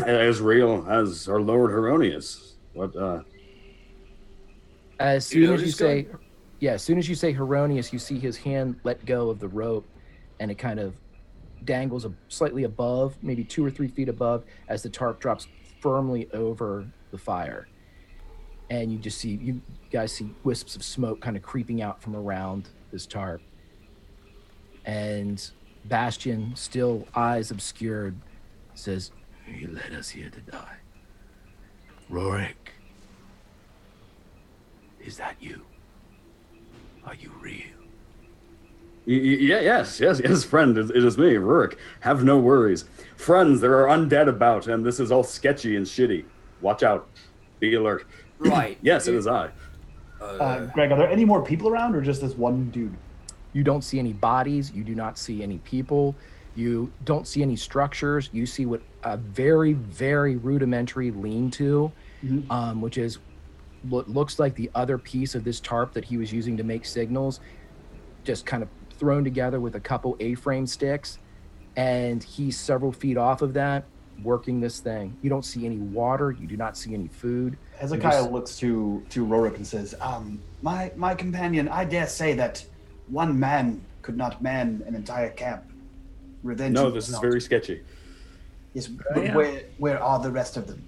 As real as our Lord Heronius. What? As soon as you say Heronius, you see his hand let go of the rope, and it kind of dangles slightly above, maybe 2 or 3 feet above, as the tarp drops firmly over the fire. And you guys see wisps of smoke kind of creeping out from around this tarp. And Bastion, still eyes obscured, says, "You led us here to die. Rorick, is that you? Are you real?" Yes, friend. It is me, Rurik. Have no worries. Friends, there are undead about, and this is all sketchy and shitty. Watch out. Be alert. Right. Yes, it is I. Greg, are there any more people around or just this one dude? You don't see any bodies. You do not see any people. You don't see any structures. You see what a very, very rudimentary lean-to, which is what looks like the other piece of this tarp that he was using to make signals, just kind of thrown together with a couple A-frame sticks. And he's several feet off of that, working this thing. You don't see any water. You do not see any food. Hezekiah looks to Rorick and says, my companion, I dare say that one man could not man an entire camp. Revenge. No, this is very sketchy. Yes, but where are the rest of them?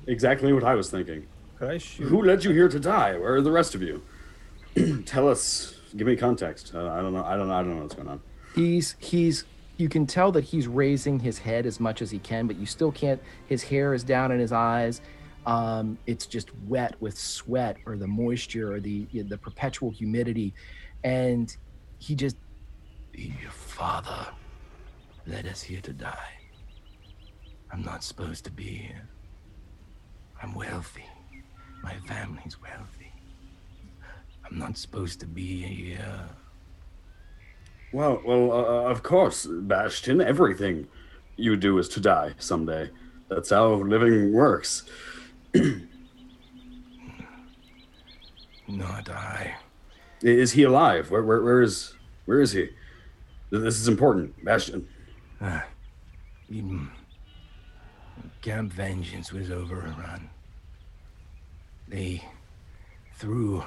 Exactly what I was thinking. Could I shoot? Who led you here to die? Where are the rest of you? Tell us. Give me context. I don't know what's going on. You can tell that he's raising his head as much as he can, but you still can't. His hair is down in his eyes. It's just wet with sweat or the moisture or the perpetual humidity, and he just. Your father led us here to die. I'm not supposed to be here. I'm wealthy. My family's wealthy. I'm not supposed to be here. Well, of course, Bastion. Everything you do is to die someday. That's how living works. Not I. Is he alive? Where is he? This is important, Bastion. Camp Vengeance was overrun. They threw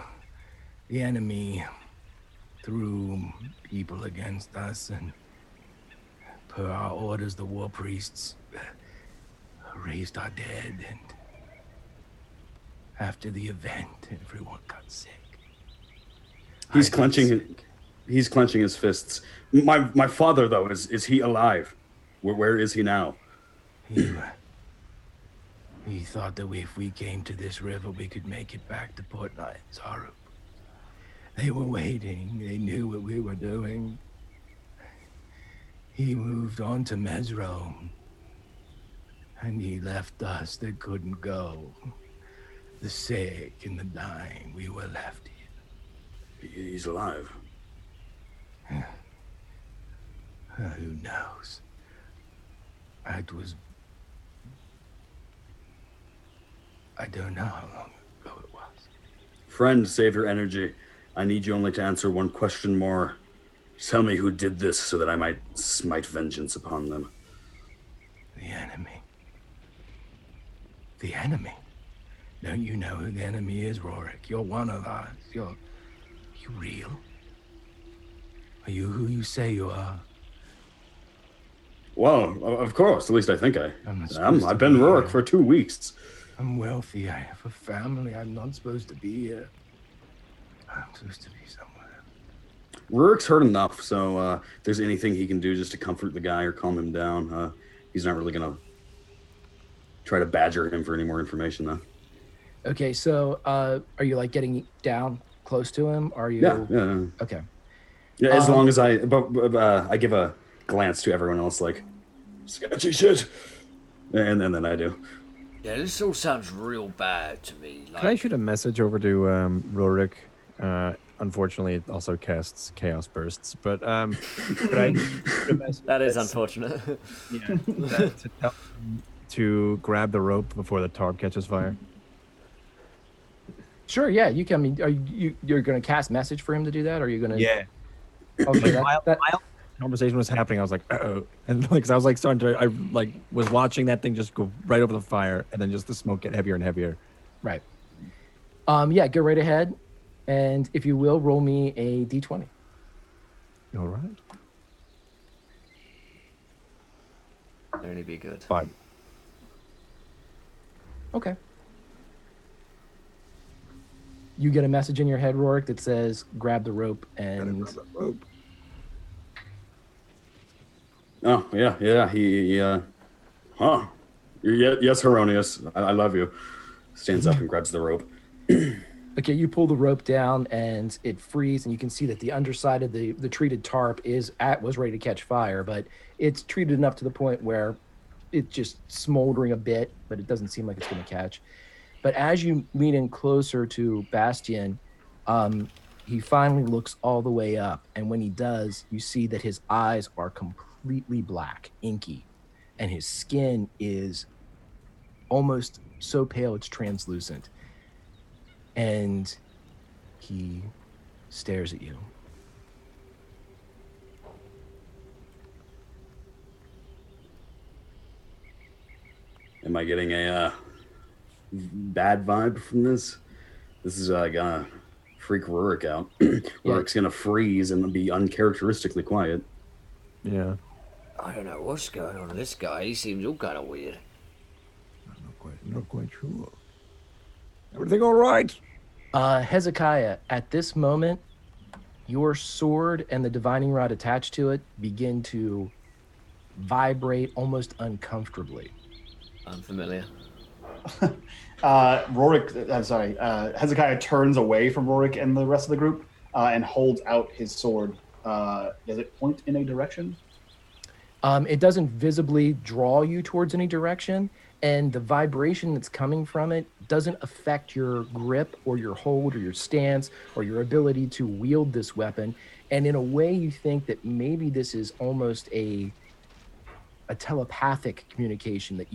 the enemy threw people against us, and per our orders, the war priests raised our dead, and after the event, everyone got sick. He's clenching his fists. My father, though, is he alive? Where is he now? He thought that if we came to this river, we could make it back to Port Zarup. They were waiting. They knew what we were doing. He moved on to Mesro, and he left us that couldn't go. The sick and the dying, we were left here. He's alive. Who knows? It was... I don't know how long ago it was. Friend, save your energy. I need you only to answer one question more. Tell me who did this so that I might smite vengeance upon them. The enemy. The enemy? Don't you know who the enemy is, Rorick? You're one of us. You real? Are you who you say you are? Well, of course. At least I think I am. I've been here. Rorick for 2 weeks. I'm wealthy. I have a family. I'm not supposed to be here. I'm supposed to be somewhere. Rorick's hurt enough, so if there's anything he can do just to comfort the guy or calm him down, he's not really going to try to badger him for any more information, though. Okay, so are you like getting down close to him? Are you? Yeah. Okay. Yeah, as long as I give a glance to everyone else, like, sketchy shit, and then I do. Yeah, this all sounds real bad to me. Like... Can I shoot a message over to Rorick? Unfortunately, it also casts Chaos Bursts, but could I shoot a message That is unfortunate. to tell him to grab the rope before the tarp catches fire? Sure. Yeah. You can. I mean, you're going to cast message for him to do that, or are you going to? Yeah. Okay. While conversation was happening, I was like, uh-oh. And like, 'cause I was like starting to, I like was watching that thing just go right over the fire, and then just the smoke get heavier and heavier. Right. Yeah, go right ahead. And if you will, roll me a d20. All right. Only be good. 5. Okay. You get a message in your head, Rorick, that says, grab the rope and... Oh, yeah, he huh. Yes, Heronius, I love you. Stands up and grabs the rope. Okay, you pull the rope down and it frees, and you can see that the underside of the treated tarp was ready to catch fire, but it's treated enough to the point where it's just smoldering a bit, but it doesn't seem like it's going to catch. But as you lean in closer to Bastion, he finally looks all the way up, and when he does, you see that his eyes are completely black, inky, and his skin is almost so pale it's translucent. And he stares at you. Am I getting a bad vibe from this? This is gonna freak Rorick out. Rorick's gonna freeze and be uncharacteristically quiet. Yeah. I don't know what's going on with this guy. He seems all kind of weird. I'm not quite sure. Everything all right? Hezekiah, at this moment, your sword and the divining rod attached to it begin to vibrate almost uncomfortably. Unfamiliar. Hezekiah turns away from Rorick and the rest of the group and holds out his sword. Does it point in a direction? It doesn't visibly draw you towards any direction, and the vibration that's coming from it doesn't affect your grip or your hold or your stance or your ability to wield this weapon. And in a way, you think that maybe this is almost a telepathic communication, that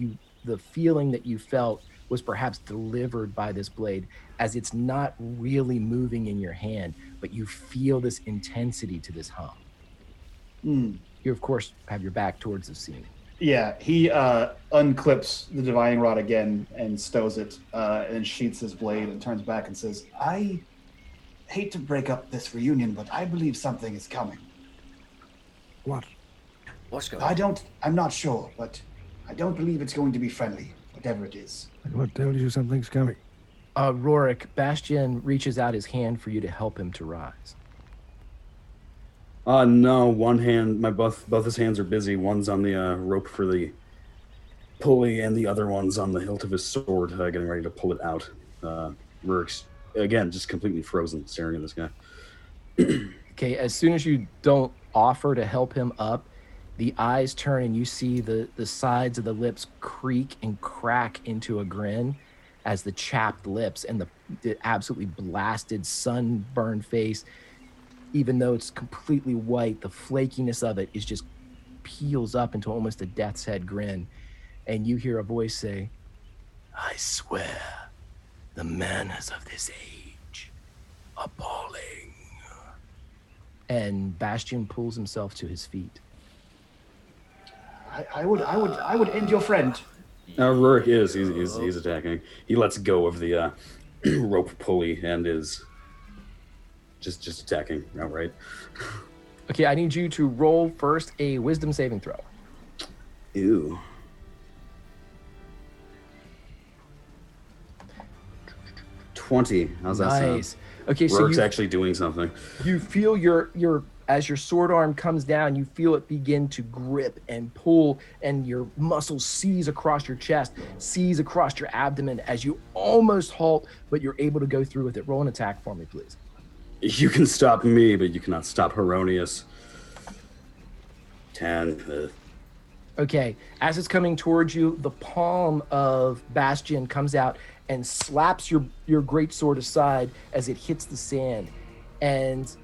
the feeling that you felt was perhaps delivered by this blade, as it's not really moving in your hand, but you feel this intensity to this hum. You, of course, have your back towards the scene. Yeah, he unclips the divining rod again and stows it and sheaths his blade and turns back and says, I hate to break up this reunion, but I believe something is coming. What? What's going on? I'm not sure, but I don't believe it's going to be friendly, whatever it is. And what tells you something's coming? Rorick, Bastion reaches out his hand for you to help him to rise. No, one hand, both his hands are busy. One's on the rope for the pulley, and the other one's on the hilt of his sword, getting ready to pull it out. Rorick's, again, just completely frozen, staring at this guy. Okay, as soon as you don't offer to help him up, the eyes turn and you see the sides of the lips creak and crack into a grin as the chapped lips and the absolutely blasted sunburned face, even though it's completely white, the flakiness of it is just peels up into almost a death's head grin. And you hear a voice say, I swear, the manners of this age, appalling. And Bastion pulls himself to his feet. I would end your friend. Rorick is. He's attacking. He lets go of the rope pulley and is just attacking outright. Okay, I need you to roll first a wisdom saving throw. Ew. How's that sound? Nice. Okay, so Rorick's actually doing something. you feel your as your sword arm comes down, you feel it begin to grip and pull, and your muscles seize across your chest, seize across your abdomen as you almost halt, but you're able to go through with it. Roll an attack for me, please. You can stop me, but you cannot stop Heronius. 10. Okay, as it's coming towards you, the palm of Bastion comes out and slaps your greatsword aside as it hits the sand, and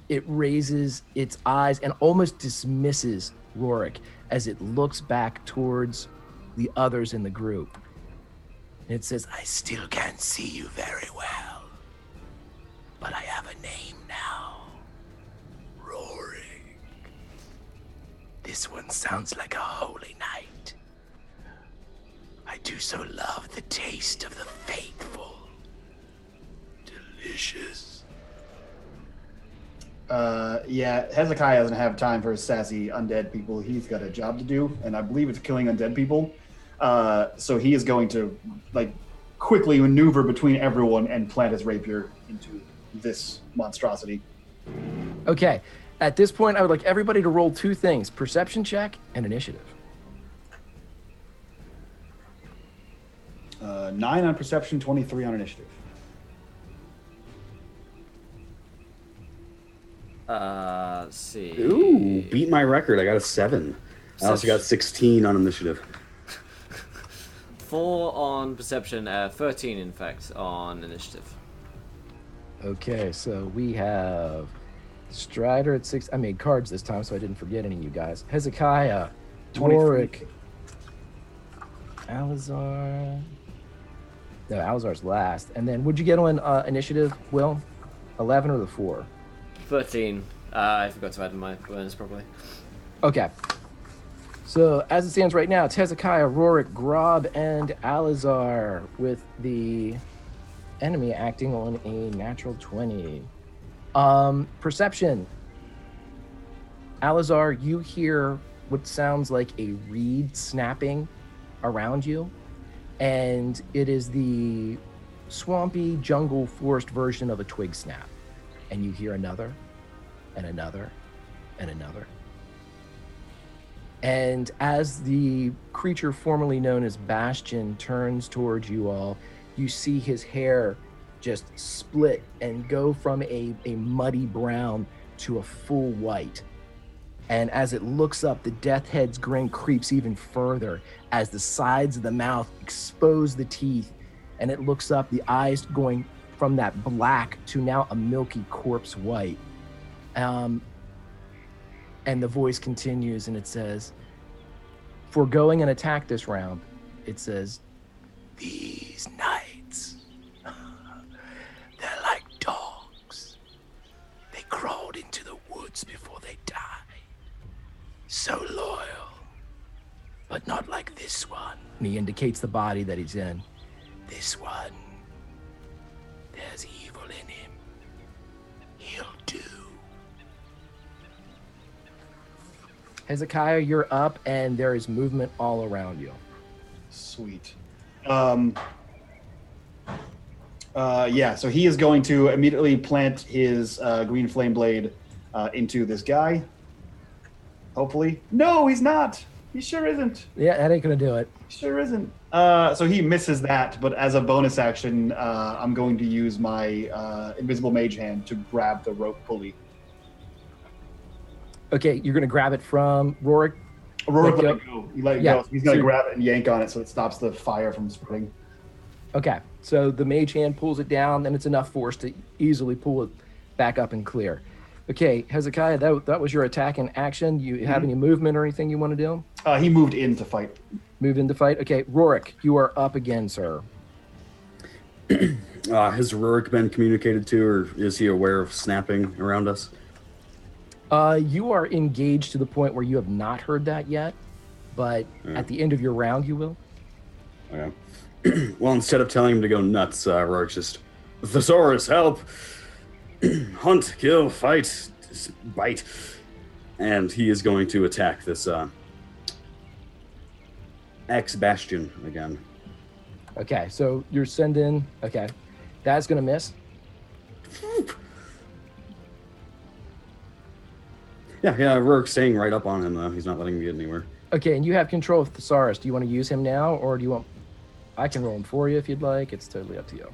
it raises its eyes and almost dismisses Rorick as it looks back towards the others in the group. And it says, I still can't see you very well, but I have a name now. Rorick. This one sounds like a holy night. I do so love the taste of the faithful. Delicious. Hezekiah doesn't have time for sassy undead people. He's got a job to do, and I believe it's killing undead people. So he is going to quickly maneuver between everyone and plant his rapier into this monstrosity. Okay, at this point, I would like everybody to roll two things: perception check and initiative. 9 on perception, 23 on initiative. Let's see. Ooh, beat my record. I got a 7. I also got 16 on initiative. 4 on perception, 13 in fact on initiative. Okay, so we have Strider at 6. I made cards this time, so I didn't forget any of you guys. Hezekiah, 23. Rorick, Alizar. No, Alizar's last. And then, would you get on initiative, Will? 11 or the 4? 13. I forgot to add my bonus properly. Okay. So, as it stands right now, it's Hezekiah, Rorick, Grob, and Alizar, with the enemy acting on a natural 20. Perception. Alizar, you hear what sounds like a reed snapping around you, and it is the swampy jungle forest version of a twig snap. And you hear another, and another, and another. And as the creature formerly known as Bastion turns towards you all, you see his hair just split and go from a muddy brown to a full white. And as it looks up, the death head's grin creeps even further as the sides of the mouth expose the teeth. And it looks up, the eyes going from that black to now a milky corpse white. And the voice continues and it says, foregoing an attack this round, it says, these knights, they're like dogs. They crawled into the woods before they died. So loyal, but not like this one. And he indicates the body that he's in. This one, there's evil in him. He'll do. Hezekiah, you're up, and there is movement all around you. Sweet. Yeah, so he is going to immediately plant his green flame blade into this guy. Hopefully. No, he's not. He sure isn't. Yeah, that ain't gonna do it. He sure isn't. So he misses that, but as a bonus action, I'm going to use my invisible mage hand to grab the rope pulley. Okay, you're gonna grab it from Rorick. Rorick Let let go. it go. He let it Yeah. go. So he's going to So- grab it and yank on it so it stops the fire from spreading. Okay, so the mage hand pulls it down, and it's enough force to easily pull it back up and clear. Okay, Hezekiah, that was your attack in action. You have any movement or anything you want to do? He moved in to fight. Move into fight. Okay, Rorick, you are up again, sir. Has Rorick been communicated to, or is he aware of snapping around us? You are engaged to the point where you have not heard that yet, but at the end of your round, you will. Okay. Well, instead of telling him to go nuts, Rorick's just, Thesaurus, help! Hunt, kill, fight, bite. And he is going to attack this ex-Bastion again. Okay, so you're sending... Okay, that's going to miss. Yeah, Rorick's staying right up on him, though. He's not letting him get anywhere. Okay, and you have control of Thesaurus. Do you want to use him now, or do you want... I can roll him for you if you'd like. It's totally up to you.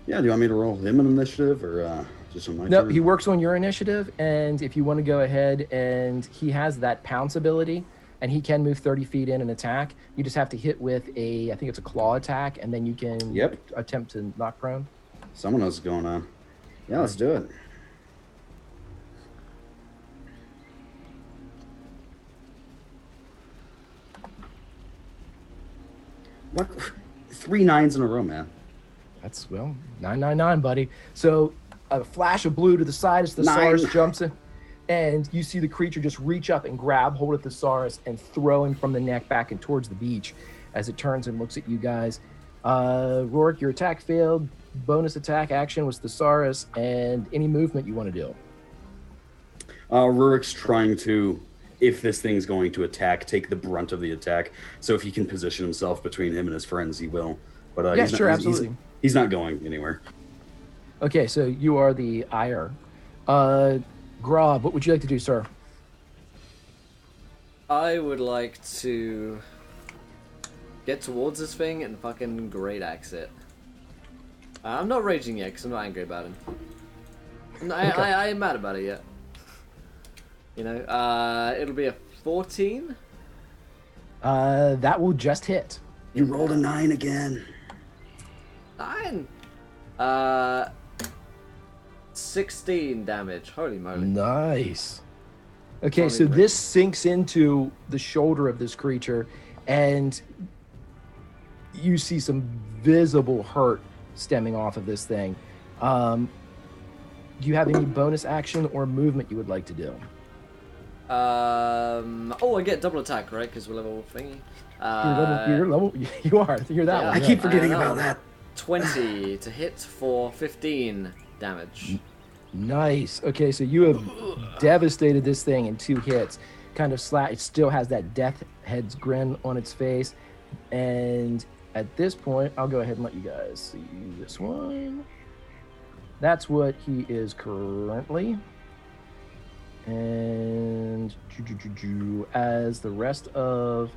Yeah, do you want me to roll him an initiative, or just on my No, turn? he works on your initiative, and if you want to go ahead, and he has that pounce ability, and he can move 30 feet in and attack. You just have to hit with I think it's a claw attack, and then you can attempt to knock prone. Someone knows what's going on. Yeah, let's do it. What? 3 9s in a row, man. That's, 999, buddy. So a flash of blue to the side as the Thesaurus 9. jumps in, and you see the creature just reach up and grab hold of the Thesaurus and throw him from the neck back and towards the beach as it turns and looks at you guys. Rorick, your attack failed. Bonus attack action was Thesaurus, and any movement you want to do. Rurick's trying to, if this thing's going to attack, take the brunt of the attack. So if he can position himself between him and his friends, he will. But Yeah, sure, absolutely. He's not going anywhere. Okay, so you are the ire. Grob, what would you like to do, sir? I would like to get towards this thing and fucking great axe it. I'm not raging yet because I'm not angry about him. I ain't mad about it yet. You know, it'll be a 14. That will just hit. You rolled a 9 again. 9. 16 damage. Holy moly. Nice. Okay, so Funny this sinks into the shoulder of this creature, and you see some visible hurt stemming off of this thing. Do you have any bonus action or movement you would like to do? Oh, I get double attack, right? Because we're level thingy. You're level. You are. You're that Yeah. one. I yeah. keep forgetting about that. 20 to hit for 15 damage. Nice. Okay, so you have devastated this thing in 2 hits. Kind of it still has that death head's grin on its face. And at this point, I'll go ahead and let you guys see this one. That's what he is currently. And as the rest of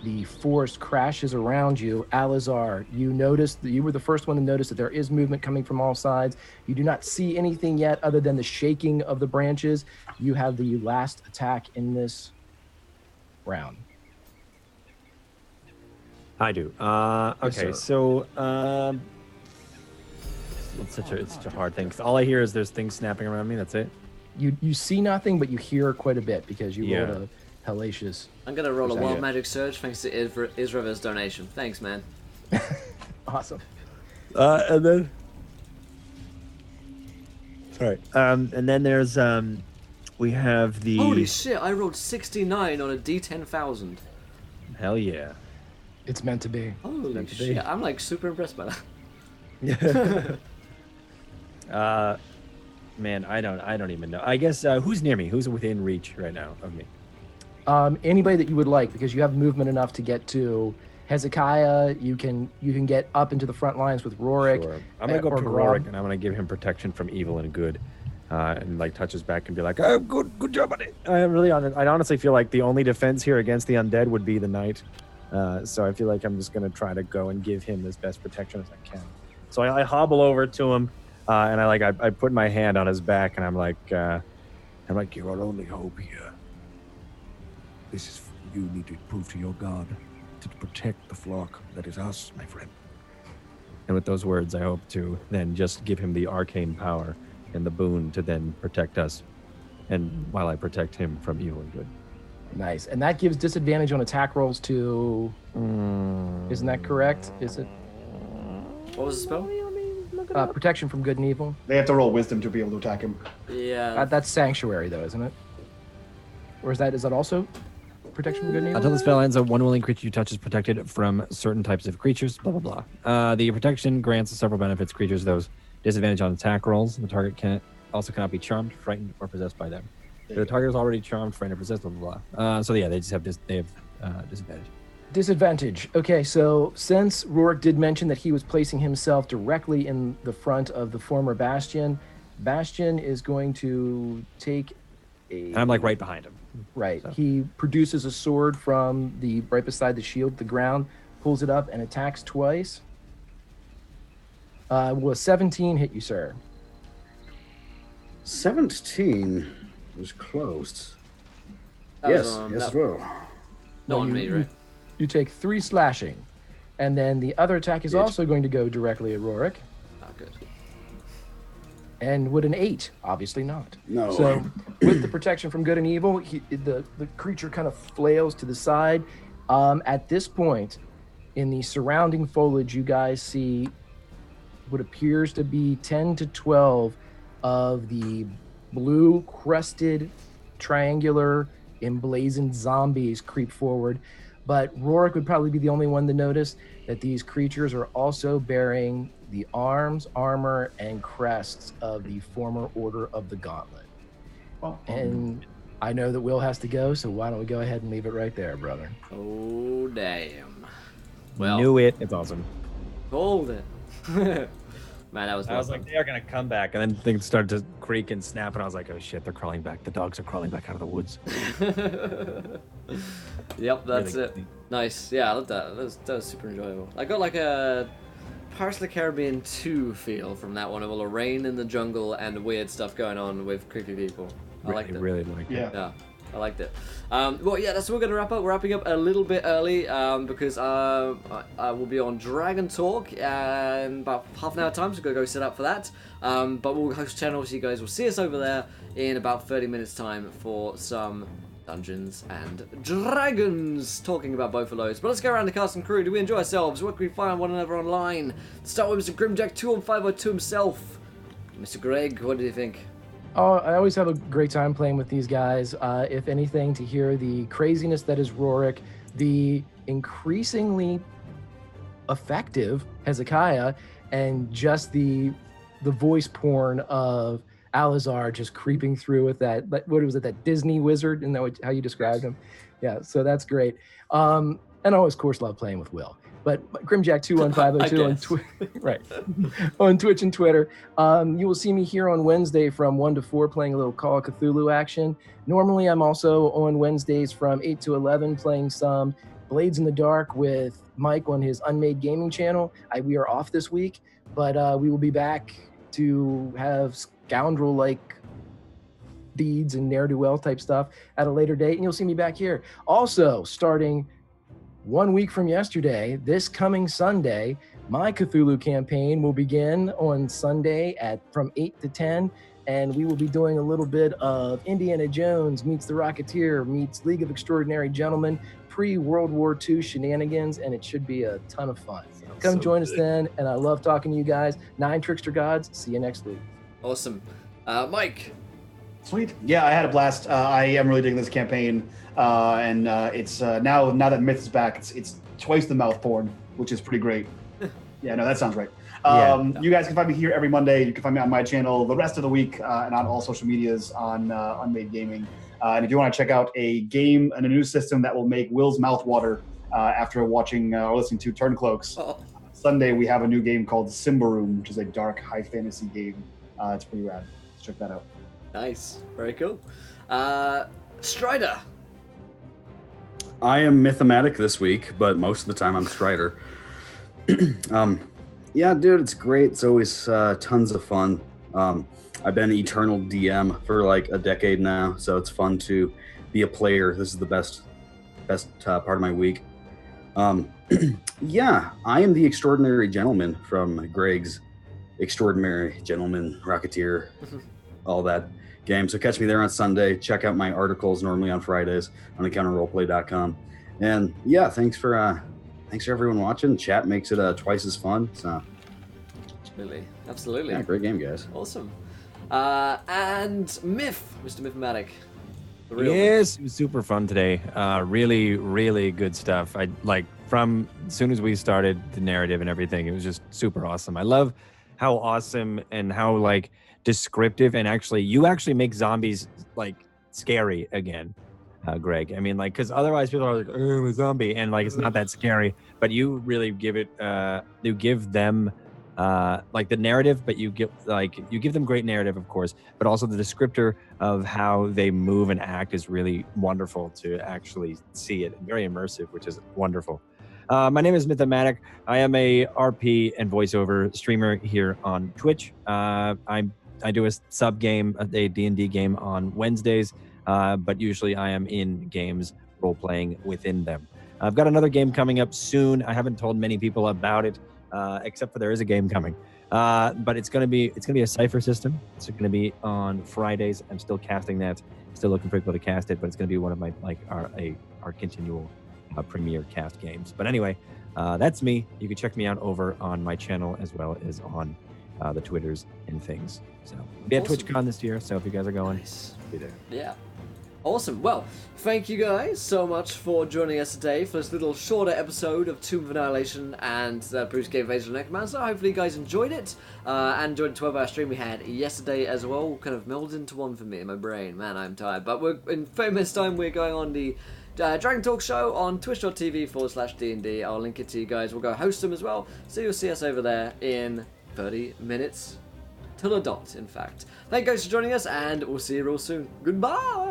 the forest crashes around you, Alizar, you noticed that you were the first one to notice that there is movement coming from all sides. You do not see anything yet other than the shaking of the branches. You have the last attack in this round. I do. Yes, Okay, sir. so it's such a hard thing. 'Cause all I hear is there's things snapping around me. That's it. You see nothing, but you hear quite a bit because you Yeah. rolled a hellacious. I'm gonna roll a Is that wild it? magic surge thanks to Israel's donation. Thanks, man. Awesome. And then, sorry. And then there's we have the Holy shit! I rolled 69 on a D10,000. hell yeah. It's meant to be. Holy Meant to be. shit! I'm like super impressed by that. Man, I don't even know. I guess who's near me? Who's within reach right now of me? Anybody that you would like, because you have movement enough to get to Hezekiah. You can get up into the front lines with Rorick. Sure. I'm gonna go up or to Garab. Rorick and I'm gonna give him protection from evil and good, and like touch his back and be like, "Oh, good job on it." I honestly feel like the only defense here against the undead would be the knight. So I feel like I'm just gonna try to go and give him as best protection as I can. So I hobble over to him, and I put my hand on his back, and I'm like, You're our only hope here. This is you need to prove to your God to protect the flock that is us, my friend. and with those words, I hope to then just give him the arcane power and the boon to then protect us, and while I protect him from evil and good. Nice. And that gives disadvantage on attack rolls to. Isn't that correct? Is it What was the spell? protection from good and evil? They have to roll wisdom to be able to attack him. Yeah. That's sanctuary, though, isn't it? Or is that also protection from good and evil? Until the spell ends, one willing creature you touch is protected from certain types of creatures, blah, blah, blah. The protection grants several benefits creatures those disadvantage on attack rolls. The target cannot be charmed, frightened, or possessed by them. If the target is already charmed, frightened, or possessed, blah, blah, blah. So yeah, they just have disadvantage. Disadvantage. Okay, so since Rorick did mention that he was placing himself directly in the front of the former Bastion, Bastion is going to take a... And I'm like right behind him. Right. So. He produces a sword from the right beside the shield, the ground, pulls it up, and attacks twice. Will a 17 hit you, sir? 17 was close. That Yes, was, yes, that- well. Not on you- me, right? You take 3 slashing. And then the other attack is Yes. also going to go directly at Rorick. Oh, good. And would an 8? Obviously not. No. So with the protection from good and evil, the creature kind of flails to the side. At this point, in the surrounding foliage, you guys see what appears to be 10 to 12 of the blue crested triangular emblazoned zombies creep forward. But Rorick would probably be the only one to notice that these creatures are also bearing the arms, armor, and crests of the former Order of the Gauntlet. And I know that Will has to go, so why don't we go ahead and leave it right there, brother? Oh, damn. Well, Knew it. It's awesome. hold it. Man, that was I was fun. like, they are going to come back. And then things started to creak and snap. And I was like, oh shit, they're crawling back. The dogs are crawling back out of the woods. Yep, that's Really it. good. Nice. Yeah, I love that. That was super enjoyable. I got like a Pirates of the Caribbean 2 feel from that one. Of all the rain in the jungle and weird stuff going on with creepy people. I liked it. Really like it. Yeah. Yeah. I liked it. Well, yeah, that's what we're going to wrap up. We're wrapping up a little bit early because I will be on Dragon Talk in about half an hour time, so go set up for that. But we'll host channels, so you guys will see us over there in about 30 minutes time for some Dungeons and Dragons, talking about both of those. But let's go around the cast and crew. Do we enjoy ourselves? Where can we find one another online? Start with Mr. Grimjack21502 himself. Mr. Greg, what do you think? Oh, I always have a great time playing with these guys. If anything, to hear the craziness that is Rorick, the increasingly effective Hezekiah, and just the voice porn of Alizar just creeping through with that, what was it, that Disney wizard? Isn't that how you described him? Yeah, so that's great. And I always, of course, love playing with Will. But Grimjack21502 on Twitter, right, on Twitch and Twitter. You will see me here on Wednesday from 1 to 4 playing a little Call of Cthulhu action. Normally, I'm also on Wednesdays from 8 to 11 playing some Blades in the Dark with Mike on his Unmade Gaming channel. We are off this week, but we will be back to have scoundrel-like deeds and ne'er-do-well type stuff at a later date, and you'll see me back here. Also, starting 1 week from yesterday, this coming Sunday, my Cthulhu campaign will begin on Sunday from 8 to 10, and we will be doing a little bit of Indiana Jones meets the Rocketeer meets League of Extraordinary Gentlemen, pre-World War II shenanigans, and it should be a ton of fun. Come join us then, and I love talking to you guys. 9 Trickster Gods, see you next week. Awesome. Mike? Sweet. Yeah, I had a blast. I am really digging this campaign. And it's now that Myth is back, it's twice the mouth porn, which is pretty great. Yeah, no, that sounds right. You guys can find me here every Monday. You can find me on my channel the rest of the week and on all social medias on Unmade Gaming. And if you want to check out a game and a new system that will make Will's mouth water after watching or listening to Turncloaks, Sunday we have a new game called Simbaroom, which is a dark high fantasy game. It's pretty rad. Let's check that out. Nice. Very cool. Strider. I am Mythomatic this week, but most of the time I'm Strider. Yeah, dude, it's great. It's always tons of fun. I've been Eternal DM for like a decade now, so it's fun to be a player. This is the best part of my week. Yeah, I am the Extraordinary Gentleman from Greg's Extraordinary Gentleman, Rocketeer, all that game. So catch me there on Sunday. Check out my articles normally on Fridays on encounterroleplay.com. And yeah, thanks for everyone watching. Chat makes it twice as fun. So Absolutely. Yeah, great game, guys. Awesome. And Myth, Mr. Mythomatic. Yes, it was super fun today. Really, really good stuff. I from as soon as we started the narrative and everything, it was just super awesome. I love how awesome and how descriptive, and you actually make zombies scary again, Greg. I mean, because otherwise people are like, oh, I'm a zombie, and it's not that scary. But you really give it, you give them the narrative, but you give them great narrative, of course, but also the descriptor of how they move and act is really wonderful to actually see it, and very immersive, which is wonderful. My name is Mythomatic. I am a RP and voiceover streamer here on Twitch. I do a sub game, a D&D game on Wednesdays, but usually I am in games role-playing within them. I've got another game coming up soon. I haven't told many people about it, except for there is a game coming. But it's gonna be a cipher system. It's gonna be on Fridays. I'm still casting that. Still looking for people to cast it, but it's gonna be one of my our continual premiere cast games. But anyway, that's me. You can check me out over on my channel as well as on the Twitters and things. So we had Awesome. TwitchCon this year, so if you guys are going, Nice. be there. Yeah. Awesome. Well, thank you guys so much for joining us today for this little shorter episode of Tomb of Annihilation and Bruce Game Invasion of Necromancer. Hopefully you guys enjoyed it and enjoyed the 12-hour stream we had yesterday as well. Kind of melded into one for me in my brain. Man, I'm tired. But we're in famous time. We're going on the Dragon Talk show on twitch.tv/D&D. I'll link it to you guys. We'll go host them as well. So you'll see us over there in 30 minutes. Till a dot, in fact. Thank you guys for joining us, and we'll see you real soon. Goodbye!